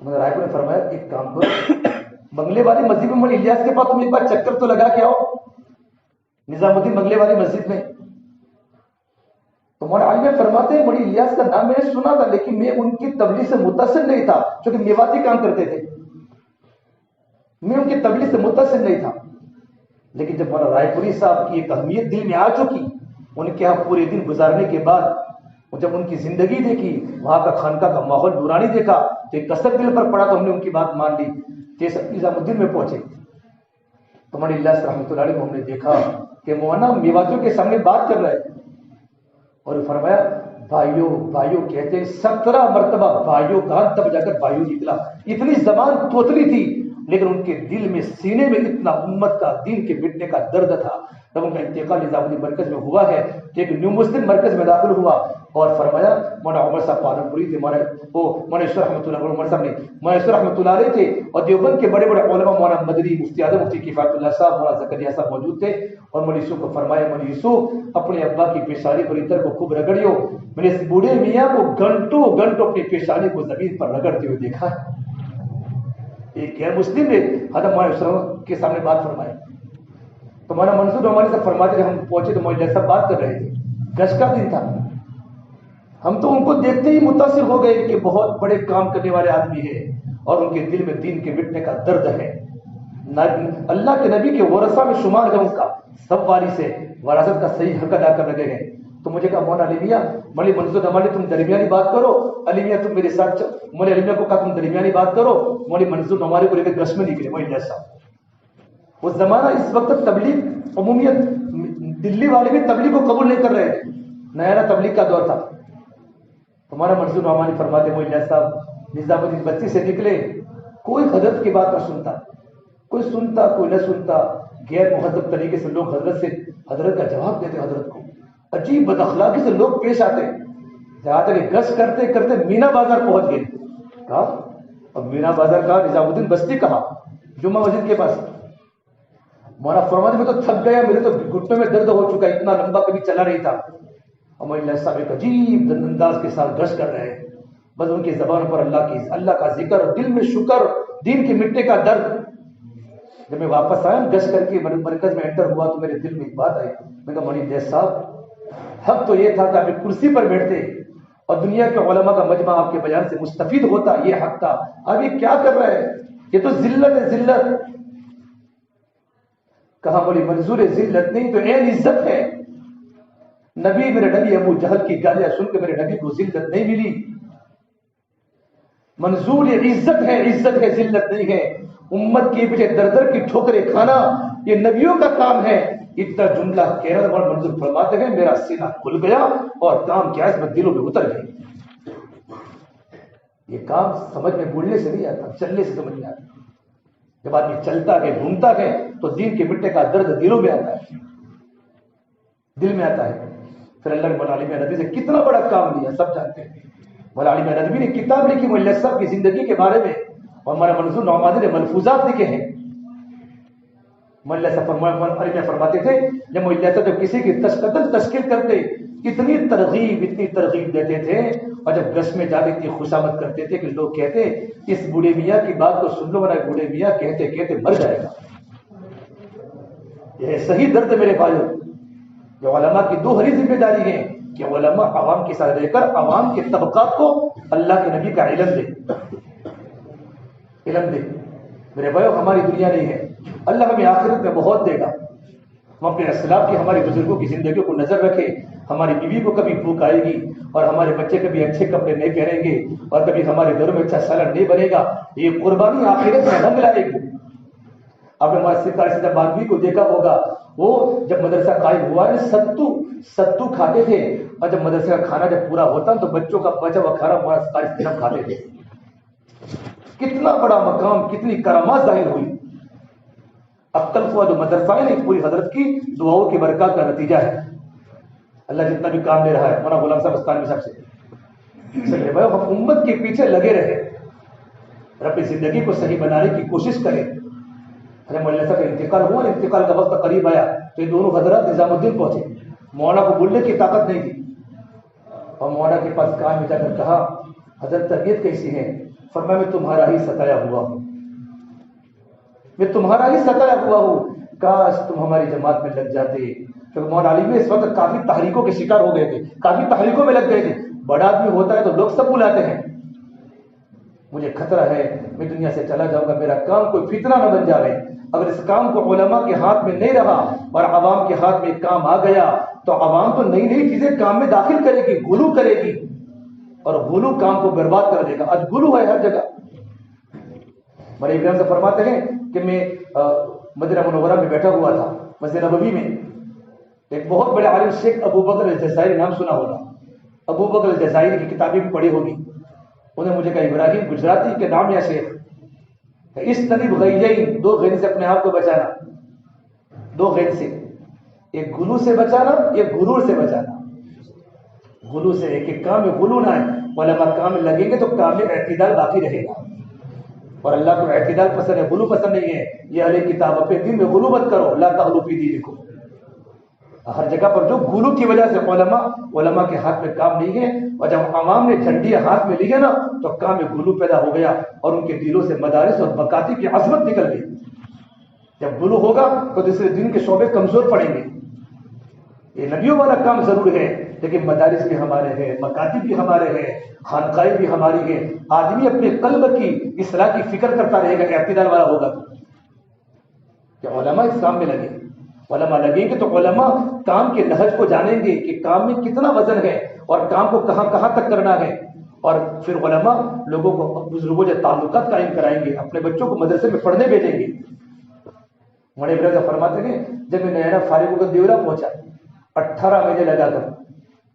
رائے پور نے فرمایا ایک کام کرو، بنگلے والی مسجد میں مولانا الیاس کے پاس تم ایک بار چکر تو لگا کے آؤ، نظام الدین بنگلے والی مسجد میں. تو مولانا عالم فرماتے ہیں مولانا الیاس کا نام میں نے سنا تھا لیکن میں ان کی تبلیغ سے متصل نہیں تھا، کیونکہ میواتی کام کرتے تھے. میں ان کی تبلیغ سے متصل نہیں تھا. لیکن جب مولانا رائے پوری صاحب کی ایک اہمیت دل میں آ چکی، ان کے یہاں پورے دن گزارنے کے بعد جب ان کی زندگی دیکھی، وہاں کا خانقاہ کا ماحول نورانی دیکھا تو ایک کثر دل پر پڑا تو ہم نے ان کی بات مان لی. جیسے نظام الدین میں پہنچے تو مولانا الیاس رحمۃ اللہ علیہ کو ہم نے دیکھا کہ مولانا میواتیوں کے سامنے بات کر رہے اور فرمایا بھائیو بھائیو کہتے ہیں 17 مرتبہ بھائیو کہا تب جا کر بھائیو نکلا. اتنی زبان توتلی تھی لیکن ان کے دل میں سینے میں اتنا امت کا دین کے مٹنے کا درد تھا جب ان کا انتقال نظام الدین مرکز میں ہوا ہے تو ایک نیو مسلم مرکز میں داخل ہوا اور فرمایا مولانا عمر صاحب پالن پوری تھے، مولانا عشر رحمۃ اللہ عمر صاحب نے مولانا عشر رحمۃ اللہ علیہ تھے، اور دیوبند کے بڑے بڑے علماء مولانا مدنی، مفتی اعظم مفتی کفایت اللہ صاحب، مولانا زکریا صاحب موجود تھے، اور مولانا یوسف کو فرمایا مولانا یوسف اپنے ابا کی پیشانی پر اتر کو خوب رگڑیو۔ میں نے اس بوڑھے میاں کو گھنٹوں گھنٹوں اپنی پیشانی کو زمین پر رگڑتے ہوئے دیکھا ہے۔ ایک غیر مسلم نے حضرت مولانا عشر کے سامنے بات فرمائی تو مولانا منصور ہمارے ساتھ فرماتے تھے، ہم پہنچے تو مولانا صاحب بات کر رہے تھے، گش کا دن تھا، ہم تو ان کو دیکھتے ہی متاثر ہو گئے کہ بہت بڑے کام کرنے والے آدمی ہیں اور ان کے دل میں دین کے مٹنے کا درد ہے۔ اللہ کے نبی کے ورثہ میں شمار ہے، ان کا سب وارث سے وراثت کا صحیح حق ادا کر لگے ہیں۔ تو مجھے کہا مولانا علی میاں، مولانا منصور ہمارے تم درمیانی بات کرو، علی میاں تم میرے ساتھ، مولانا علی میاں کو کہا تم درمیانی بات کرو، مولانا منصور ہمارے کو لے کے گش میں نکلے۔ مولانا صاحب وہ زمانہ اس وقت تبلیغ عمومیت دلی والے بھی تبلیغ کو قبول نہیں کر رہے تھے، نیا تبلیغ کا دور تھا۔ ہمارا منصور نعمانی فرماتے مولانا صاحب نظام الدین بستی سے نکلے، کوئی حضرت کی بات نہ سنتا، کوئی سنتا کوئی نہ سنتا، غیر مہذب طریقے سے لوگ حضرت کا جواب دیتے، حضرت کو عجیب بد اخلاقی سے لوگ پیش آتے، جہاں تک گش کرتے کرتے مینا بازار پہنچ گئے۔ کہا اب مینا بازار کہا، نظام الدین بستی کہا، جمعہ مسجد کے پاس۔ مولانا فرماتے میں تو تھک گیا، میرے تو گھٹنوں میں درد ہو چکا، اتنا لمبا کبھی چلا نہیں تھا۔ مولانا صاحب ایک عجیب انداز کے ساتھ گش کر رہے ہیں، بس ان کی زبان پر اللہ کا ذکر، دل میں شکر، دین کے مٹنے کا درد۔ جب میں واپس آیا گش کر کے مرکز میں انٹر ہوا تو میرے دل میں ایک بات آئی، میں کہا مولانا صاحب حق تو یہ تھا کہ آپ کرسی پر بیٹھتے اور دنیا کے علماء کا مجمع آپ کے بیان سے مستفید ہوتا، یہ حق تھا۔ اب یہ کیا کر رہے ہیں، یہ تو ذلت ہے، ذلت۔ کہا بولی منظور ذلت نہیں تو عین عزت ہے۔ نبی میرے نبی ابو جہل کی گالیاں سن کے میرے نبی کو ذلت نہیں ملی، منظور یہ عزت ہے، عزت ہے، ذلت نہیں ہے۔ امت کے پیچھے در در کی ٹھوکریں کھانا یہ نبیوں کا کام ہے۔ اتنا جملہ کہہ رہا اور منظور فرماتے ہیں میرا سینہ کھل گیا اور کام کیا اس میں دلوں میں اتر گئی۔ یہ کام سمجھ میں بولنے سے نہیں آتا، چلنے سے سمجھ میں آتا۔ جب آدمی چلتا ہے گھومتا ہے تو دین کے مٹنے کا درد دلوں میں آتا ہے، دل میں آتا ہے۔ پھر اللہ نے مولانا علی میاں ندوی سے کتنا بڑا کام لیا، سب جانتے ہیں۔ مولانا علی میاں ندوی نے کتاب لکھی مولانا صاحب کی زندگی کے بارے میں، اور ہمارا منظور نعمانی نے ملفوظات لکھے ہیں۔ مولانا صاحب فرماتے تھے جب مولانا صاحب جب کسی کی تشکیل کرتے اتنی ترغیب دیتے تھے، اور جب گش میں جاتے اتنی خوشامد کرتے تھے کہ لوگ کہتے اس بوڑھے میاں کی بات کو سن لو ورنہ بوڑھے میاں کہتے کہتے مر جائے گا۔ یہ صحیح درد میرے بھائیوں، یہ علماء کی دو ہری ذمہ داری ہے کہ علماء عوام کے ساتھ رہ کر عوام کے طبقات کو اللہ کے نبی کا علم دے، علم دے۔ میرے بھائیوں ہماری دنیا نہیں ہے، اللہ ہمیں آخرت میں بہت دے گا۔ ہم اپنے اسلاف کی ہماری بزرگوں کی زندگیوں کو نظر رکھیں، ہماری بیوی کو کبھی بھوک آئے گی اور ہمارے بچے کبھی اچھے کپڑے نہیں پہنیں گے اور کبھی ہمارے گھروں میں اچھا سالن نہیں بنے گا، یہ قربانی آخرت میں رنگ لائے گی۔ آپ نے ہمارے سکار باندھی کو دیکھا ہوگا، وہ جب مدرسہ قائم ہوا ہے ستو کھاتے تھے، اور جب مدرسے کا کھانا جب پورا ہوتا تو بچوں کا بچا ہوا کھانا ہمارا سکار کھاتے تھے۔ کتنا بڑا مقام، کتنی کرامات ظاہر ہوئی۔ اب تک ہوا جو مدرسہ ہے پوری حضرت کی دعاؤں کی برکات کا نتیجہ ہے۔ اللہ جتنا بھی کام لے رہا ہے، مولانا غلام صاحب استانوی صاحب سے ہم امت کے پیچھے لگے رہے اور اپنی زندگی کو صحیح بنانے کی کوشش کریں۔ مولانا صاحب کا انتقال ہوا، انتقال کا وقت قریب آیا تو یہ دونوں حضرات نظام الدین پہنچے، مولانا کو بولنے کی طاقت نہیں تھی، اور مولانا کے پاس کان میں جا کر کہا حضرت طبیعت کیسی ہے؟ فرمایا میں تمہارا ہی ستایا ہوا ہوں، میں تمہارا ہی ستایا ہوا ہوں، کاش تم ہماری جماعت میں لگ جاتے۔ کیونکہ مولانا علی میں اس وقت کافی تحریکوں کے شکار ہو گئے تھے، کافی تحریکوں میں لگ گئے تھے۔ بڑا آدمی ہوتا ہے تو لوگ سب بلاتے ہیں، مجھے خطرہ ہے میں دنیا سے چلا جاؤں گا، میرا کام کوئی فتنہ نہ بن جائے۔ اگر اس کام کو علماء کے ہاتھ میں نہیں رہا اور عوام کے ہاتھ میں کام آ گیا تو عوام تو نئی نئی چیزیں کام میں داخل کرے گی، غلو کرے گی، اور غلو کام کو برباد کر دے گا۔ آج غلو ہے ہر جگہ۔ بڑے ابراہیم سے فرماتے ہیں کہ میں مدینہ منورہ میں بیٹھا ہوا تھا، مسجد نبوی میں، ایک بہت بڑے عالم شیخ ابو بکر الجزائری، نام سنا ہوگا، ابو بکر الجزائری کی کتابیں بھی پڑھی ہوگی۔ انہیں مجھے کہا ابراہیم گجراتی کے نام یا شیخ، اس طریب غیین، دو غین سے اپنے آپ کو بچانا، دو غین سے ایک غلو سے بچانا، ایک غرور سے بچانا. غلو سے کہ کام میں غلو نہ ہے. علماء کام میں لگیں گے تو کام میں اعتدال باقی رہے گا، اور اللہ کو اعتدال پسند ہے، غلو پسند نہیں ہے. یہ اہل کتاب اپنے دین میں غلو مت کرو، لا تغلو فی دینکم. ہر جگہ پر جو غلو کی وجہ سے علماء کے ہاتھ میں کام نہیں ہے، اور جب عوام نے جھنڈی ہاتھ میں لی ہے نا تو کام میں غلو پیدا ہو گیا، اور ان کے دلوں سے مدارس اور مکاتب کی عظمت نکل گئی. جب غلو ہوگا تو دوسرے دین کے شعبے کمزور پڑیں گے. یہ نبیوں والا کام ضرور ہے، لیکن مدارس بھی ہمارے ہیں، مکاتب بھی ہمارے ہیں، خانقاہیں بھی ہماری ہیں. آدمی اپنے قلب کی اصلاح کی فکر کرتا رہے گا، اعتدال والا ہوگا تو. کہ علماء اس کام میں لگے، علماء لگیں گے تو علماء کام کے نہج کو جانیں گے کہ کام میں کتنا وزن ہے اور کام کو کہاں کہاں تک کرنا ہے. اور پھر علماء لوگوں کو، بزرگوں سے تعلقات قائم کرائیں گے، اپنے بچوں کو مدرسے میں پڑھنے بھیجیں گے. بڑے برادر فرماتے ہیں جب میں نیا فارغ ہو کر دیولا پہنچا، 18 مہینے لگا کر،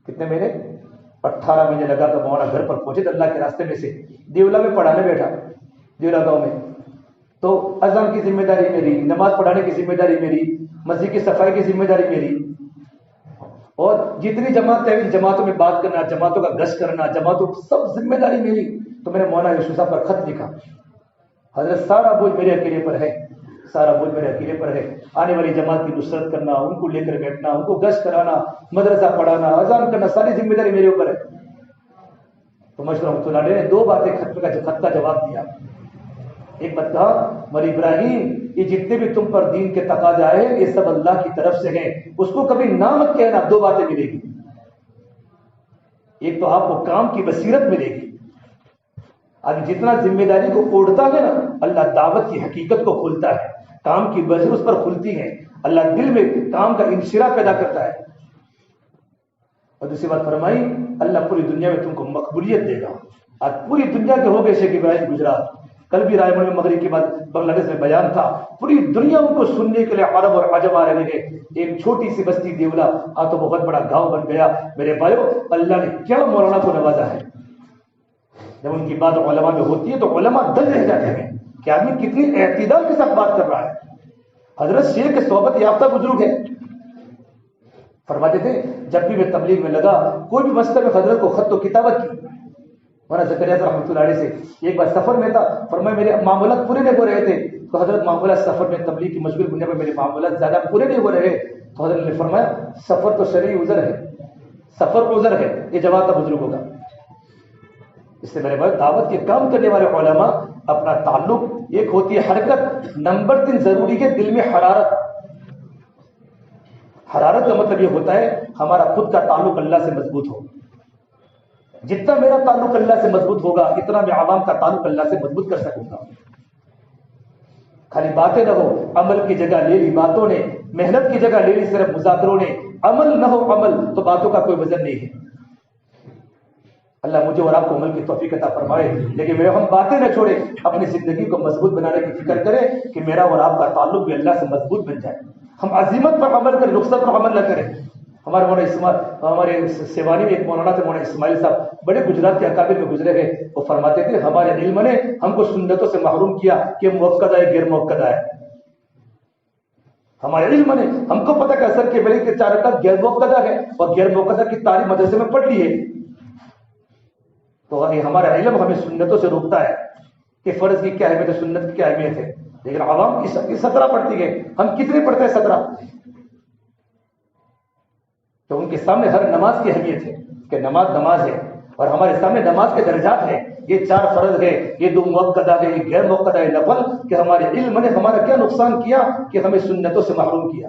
کتنے مہینے؟ 18 مہینے لگا کر مولانا گھر پر پہنچے تو اللہ کے راستے میں سے دیولا میں پڑھانے بیٹھا، دیولا گاؤں میں. تو اذان کی ذمہ داری میری، نماز پڑھانے کی ذمہ داری میری، مسجد کی صفائی کی ذمہ داری میری، اور جتنی جماعتیں ہیں جماعتوں میں بات کرنا، جماعتوں کا گشت کرنا، جماعتوں سب ذمہ داری میری. تو میں نے مولانا یوسف صاحب پر خط لکھا، حضرت سارا بوجھ میرے اکیلے پر ہے، سارا بوجھ میرے اکیلے پر ہے. آنے والی جماعت کی نصرت کرنا، ان کو لے کر بیٹھنا، ان کو گشت کرانا، مدرسہ پڑھانا، اذان کرنا، ساری ذمہ داری میرے اوپر ہے. تو مشورہ رحمۃ اللہ علیہ نے 2 باتیں خط کا جواب دیا. ایک بات کہا، مولا ابراہیم یہ جتنے بھی تم پر دین کے تقاضے آئے ہیں یہ سب اللہ کی طرف سے ہیں، اس کو کبھی نہ مت کہنا. 2 باتیں ملے گی. ایک تو آپ کو کام کی بصیرت ملے گی. آج جتنا ذمہ داری کو اوڑھتا ہے نا، اللہ دعوت کی حقیقت کو کھولتا ہے، کام کی بصیرت اس پر کھلتی ہے، اللہ دل میں کام کا انشراح پیدا کرتا ہے. اور دوسری بات فرمائی، اللہ پوری دنیا میں تم کو مقبولیت دے گا. آج پوری دنیا کے ہو گئے شیخ ابراہیم گجرات، کل بھی رائے منڈ میں مغرب کے بعد بنگلہ دیش میں بیان تھا، پوری دنیا ان کو سننے کے لیے عرب اور عجم آ رہے ہیں. ایک چھوٹی سی بستی دیولا تو بہت بڑا گاؤں بن گیا. میرے بھائیو، اللہ نے کیا مولانا کو نوازا ہے. جب ان کی بات علماء میں ہوتی ہے تو علماء دل رہ جاتے ہیں کہ آدمی کتنی اعتدال کے ساتھ بات کر رہا ہے. حضرت شیخ کے صحبت یافتہ بزرگ ہے، فرماتے تھے جب بھی میں تبلیغ میں لگا، کوئی بھی مسئلہ میں حضرت کو خط و کتابت کی. مولانا زکریا صاحب رحمۃ اللہ علیہ سے ایک بار سفر میں تھا، فرمایا میرے معاملات پورے نہیں ہو رہے تھے. تو حضرت معاملات سفر میں تبلیغ کی مشغول بننے پر میرے معاملات زیادہ پورے نہیں ہو رہے. تو حضرت نے فرمایا سفر تو شرعی عذر ہے، سفر عذر ہے. یہ جواب تھا بزرگوں کا. اس سے میرے بھائی دعوت کے کام کرنے والے علماء اپنا تعلق، ایک ہوتی ہے حرکت، نمبر 3 ضروری ہے دل میں حرارت. حرارت کا مطلب یہ ہوتا ہے ہمارا خود کا تعلق اللہ سے مضبوط ہو. جتنا میرا تعلق اللہ سے مضبوط ہوگا اتنا میں عوام کا تعلق اللہ سے مضبوط کر سکوں گا. خالی باتیں نہ ہو، عمل کی جگہ لے لی باتوں نے، محنت کی جگہ لے لی صرف مذاکروں نے. عمل نہ ہو، عمل تو باتوں کا کوئی وزن نہیں ہے. اللہ مجھے اور آپ کو عمل کی توفیق عطا فرمائے، لیکن میرے ہم باتیں نہ چھوڑیں، اپنی زندگی کو مضبوط بنانے کی فکر کریں کہ میرا اور آپ کا تعلق بھی اللہ سے مضبوط بن جائے. ہم عزیمت پر عمل کریں، رخصت پر عمل نہ کریں. ہمارے سیوانی میں ایک مولانا تھے، مولانا اسماعیل صاحب، بڑے گجرات کے اکابر میں گزرے ہیں. وہ فرماتے تھے ہمارے علم نے ہم کو سنتوں سے محروم کیا کہ موقع ہے غیر موقع ہے. ہمارے علم نے ہم کو پتہ کہ اثر کے بلی کے 4 رکعت غیر موقع ہے اور غیر موقع کی تعلیم مدرسے میں پڑھ لی ہے. تو ہمارا علم ہمیں سنتوں سے روکتا ہے کہ فرض کی کیا اہمیت ہے، سنت کی کیا اہمیت ہے. لیکن عوام کی 17 پڑھتی ہے، ہم کتنے پڑھتے ہیں؟ 17. تو ان کے سامنے ہر نماز کی اہمیت ہے کہ نماز ہے، اور ہمارے سامنے نماز کے درجات ہیں. یہ 4 فرض ہے، یہ 2 موقع ہے، یہ غیر موقع ہے نفل. کہ ہمارے علم نے ہمارا کیا نقصان کیا کہ ہمیں سنتوں سے محروم کیا.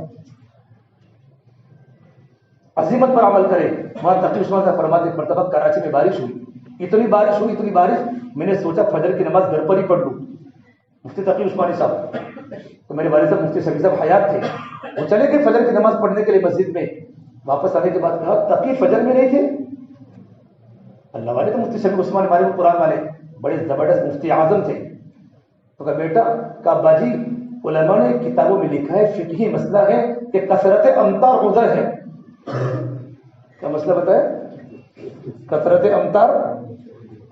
عزیمت پر عمل کرے. وہاں تقی عثمان صاحب فرماتے ایک مرتبہ کراچی میں بارش ہوئی، اتنی بارش میں نے سوچا فجر کی نماز گھر پر ہی پڑھ لوں. مفتی تقی عثمانی صاحب، تو میرے والد صاحب مفتی شفیع صاحب حیات تھے، وہ چلے گئے فجر کی نماز پڑھنے کے لیے مسجد میں. واپس آنے کے بعد کہا تقی فجر میں نہیں تھے؟ اللہ والے تو مفتی شفیع عثمانی ہمارے قرآن والے بڑے زبردست مفتی اعظم تھے. تو کہا بیٹا، کہا ابا جی علماء نے کتابوں میں لکھا ہے فقہی مسئلہ ہے کہ کثرت امطار عذر ہے. کیا مسئلہ بتائے؟ کثرت امطار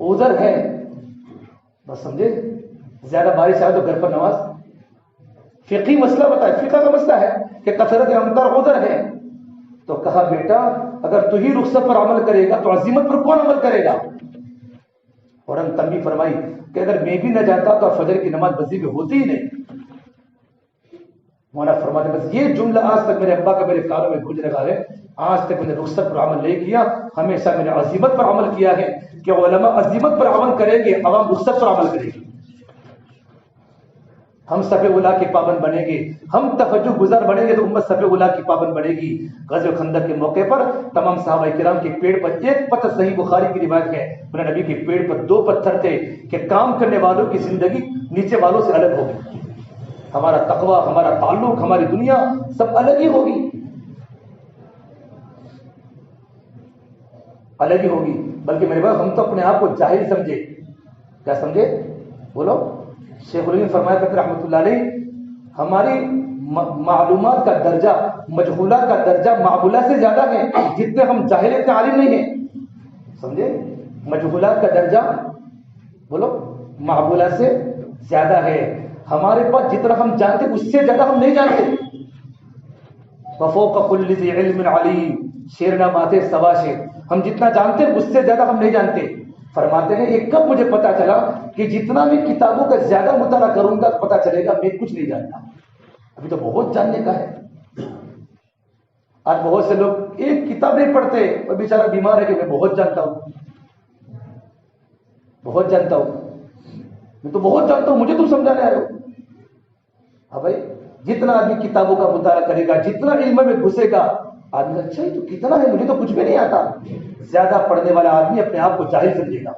عذر ہے. بس سمجھے، زیادہ بارش آئے تو گھر پر نماز. فقہی مسئلہ بتائے، فقہ کا مسئلہ ہے. کہ کثرت امطار عذر ہے. تو کہا بیٹا اگر تو ہی رخصت پر عمل کرے گا تو عزیمت پر کون عمل کرے گا؟ فوراً تنبیہ فرمائی کہ اگر میں بھی نہ جاتا تو فجر کی نماز مسجد میں ہوتی ہی نہیں. مولانا فرماتے بس یہ جملہ آج تک میرے ابا کا میرے کانوں میں گونج رہا ہے. آج تک میں نے رخصت پر عمل نہیں کیا, ہمیشہ میں نے عزیمت پر عمل کیا ہے کہ علماء عزیمت پر عمل کریں گے, عوام رخصت پر عمل کرے گی. ہم صف اولا کے پابند بنیں گے, ہم تہجد گزار بنیں گے تو امت صف اولا کی پابند بنے گی. غزوہ خندق کے موقع پر تمام صحابہ کرام کے پیڑ پر ایک پتھر, صحیح بخاری کی روایت ہے, میرے نبی کے پیڑ پر 2 پتھر تھے کہ کام کرنے والوں کی زندگی نیچے والوں سے الگ ہوگی. ہمارا تقوی, ہمارا تعلق, ہماری دنیا سب الگ ہی ہوگی, الگ ہی ہوگی. بلکہ میرے بھائی ہم تو اپنے آپ کو جاہل سمجھے. کیا سمجھے؟ بولو. شیخ العلم فرمایا کرتے رحمۃ اللہ علیہ, ہماری معلومات کا درجہ مجہولہ کا درجہ معقولہ سے زیادہ ہے. جتنے ہم جاہل اتنے عالم نہیں ہیں. سمجھے؟ مجہولات کا درجہ بولو معقولہ سے زیادہ ہے. ہمارے پاس جتنا ہم جانتے اس سے زیادہ ہم نہیں جانتے. وفوق كل ذي علم علیم, شیر نہ ماتے سوا شیر. ہم جتنا جانتے ہیں اس سے زیادہ ہم نہیں جانتے. فرماتے ہیں یہ کب مجھے پتا چلا کہ جتنا بھی کتابوں کا زیادہ مطالعہ کروں گا پتا چلے گا میں کچھ نہیں جانتا. ابھی تو بہت جاننے کا ہے. آج بہت سے لوگ ایک کتاب نہیں پڑھتے اور بیچارہ بیمار ہے کہ میں بہت جانتا ہوں, بہت جانتا ہوں, میں تو بہت جانتا ہوں, مجھے تم سمجھانے آئے ہو. ہاں بھائی, جتنا آدمی کتابوں کا مطالعہ کرے گا, جتنا علم میں گھسے گا, آدمی اچھا ہی تو کتنا ہے, مجھے تو کچھ بھی نہیں آتا. زیادہ پڑھنے والا آدمی اپنے آپ کو جاہل سمجھے گا.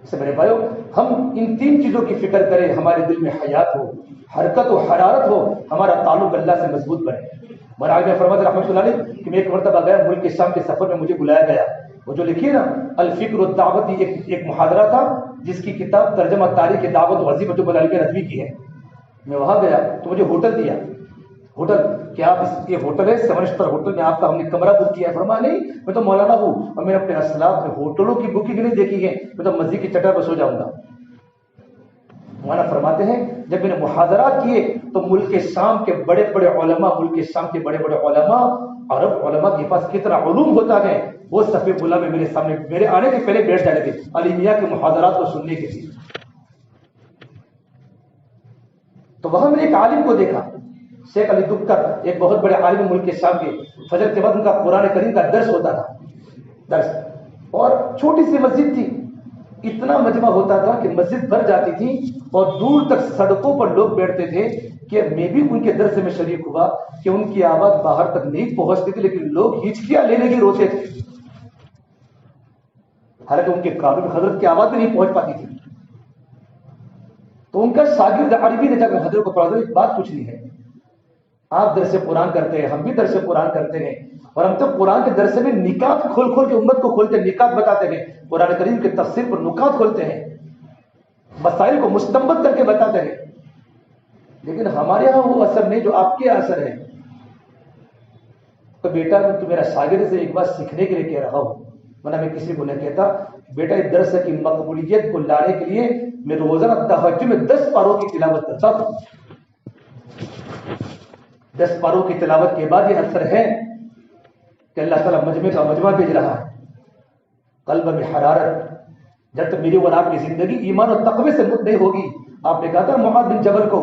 اس سے میرے بھائیو ہم ان 3 چیزوں کی فکر کریں, ہمارے دل میں حیات ہو, حرکت و حرارت ہو, ہمارا تعلق اللہ سے مضبوط بنے. مولانا عالم فرماتے رحمۃ اللہ علیہ کہ میں ایک مرتبہ گیا ملک کے شام کے سفر میں, مجھے بلایا گیا. وہ جو لکھی نا الفکر الدعوتی, ایک محاضرہ تھا جس کی کتاب ترجمہ تاریخ دعوت وظیفۃ العلم ندوی کی ہے. میں وہاں گیا تو مجھے ہوٹل دیا. ہوٹل کیا آپ, یہ ہوٹل ہے 7 اسٹار ہوٹل میں آپ کا ہم نے کمرہ بک کیا ہے. فرمایا نہیں, میں تو مولانا ہوں اور میں نے اپنے اسلاف میں ہوٹلوں کی بکنگ نہیں دیکھی ہے, میں تو مسجد کی چٹائی پر سو جاؤں گا. مولانا فرماتے ہیں جب میں نے محاضرات کیے تو ملک شام کے بڑے بڑے علماء, ملک شام کے بڑے بڑے علماء, عرب علماء کے پاس کتنا علوم ہوتا ہے, وہ صفحے بلا میں میرے سامنے میرے آنے سے پہلے بیٹھ جاتے تھے عالمیہ کے محاضرات کو سننے کے لیے. تو وہاں میں نے ایک عالم کو دیکھا, شیخ علی دکر, ایک بہت بڑے عالم ملک شام کے. فجر کے بعد ان کا قرآن کریم کا درس ہوتا تھا, درس, اور چھوٹی سی مسجد تھی. اتنا مجمع ہوتا تھا کہ مسجد بھر جاتی تھی اور دور تک سڑکوں پر لوگ بیٹھتے تھے. کہ میں بھی ان کے درس میں شریک ہوا کہ ان کی آواز باہر تک نہیں پہنچتی تھی, لیکن لوگ ہچکیاں لے کے روتے تھے, حالانکہ ان کے کانوں میں حضرت کی آواز بھی نہیں پہنچ پاتی تھی. تو ان کا شاگرد عربی نے جا کر حضرت کو پڑھا, ایک بات پوچھنی ہے, آپ درس قرآن کرتے ہیں, ہم بھی درس قرآن کرتے ہیں, اور ہم تو قرآن کے درس میں نکات کھول کھول کے امت کو کھولتے ہیں, نکات بتاتے ہیں, قرآن کریم کے تفسیر پر نکات کھولتے ہیں, مسائل کو مستنبط کر کے بتاتے ہیں. لیکن ہمارے یہاں وہ اثر نہیں جو آپ کے اثر ہے. تو بیٹا تو میرا شاگرد سے ایک بات سیکھنے کے لیے کہہ رہا ہوں, ورنہ میں کسی کو نہیں کہتا. بیٹا اس درس کی مقبولیت کو لانے کے لیے میں روزانہ تہجد میں 10 پاروں کی تلاوت کرتا ہوں. 10 پاروں کی تلاوت کے بعد یہ اثر ہے کہ اللہ تعالیٰ مجمع کا مجمع بھیج رہا ہے, قلب میں حرارت. جب تک میری اور آپ کی زندگی ایمان اور تقوی سے مت نہیں ہوگی. آپ نے کہا تھا معاذ بن جبل کو,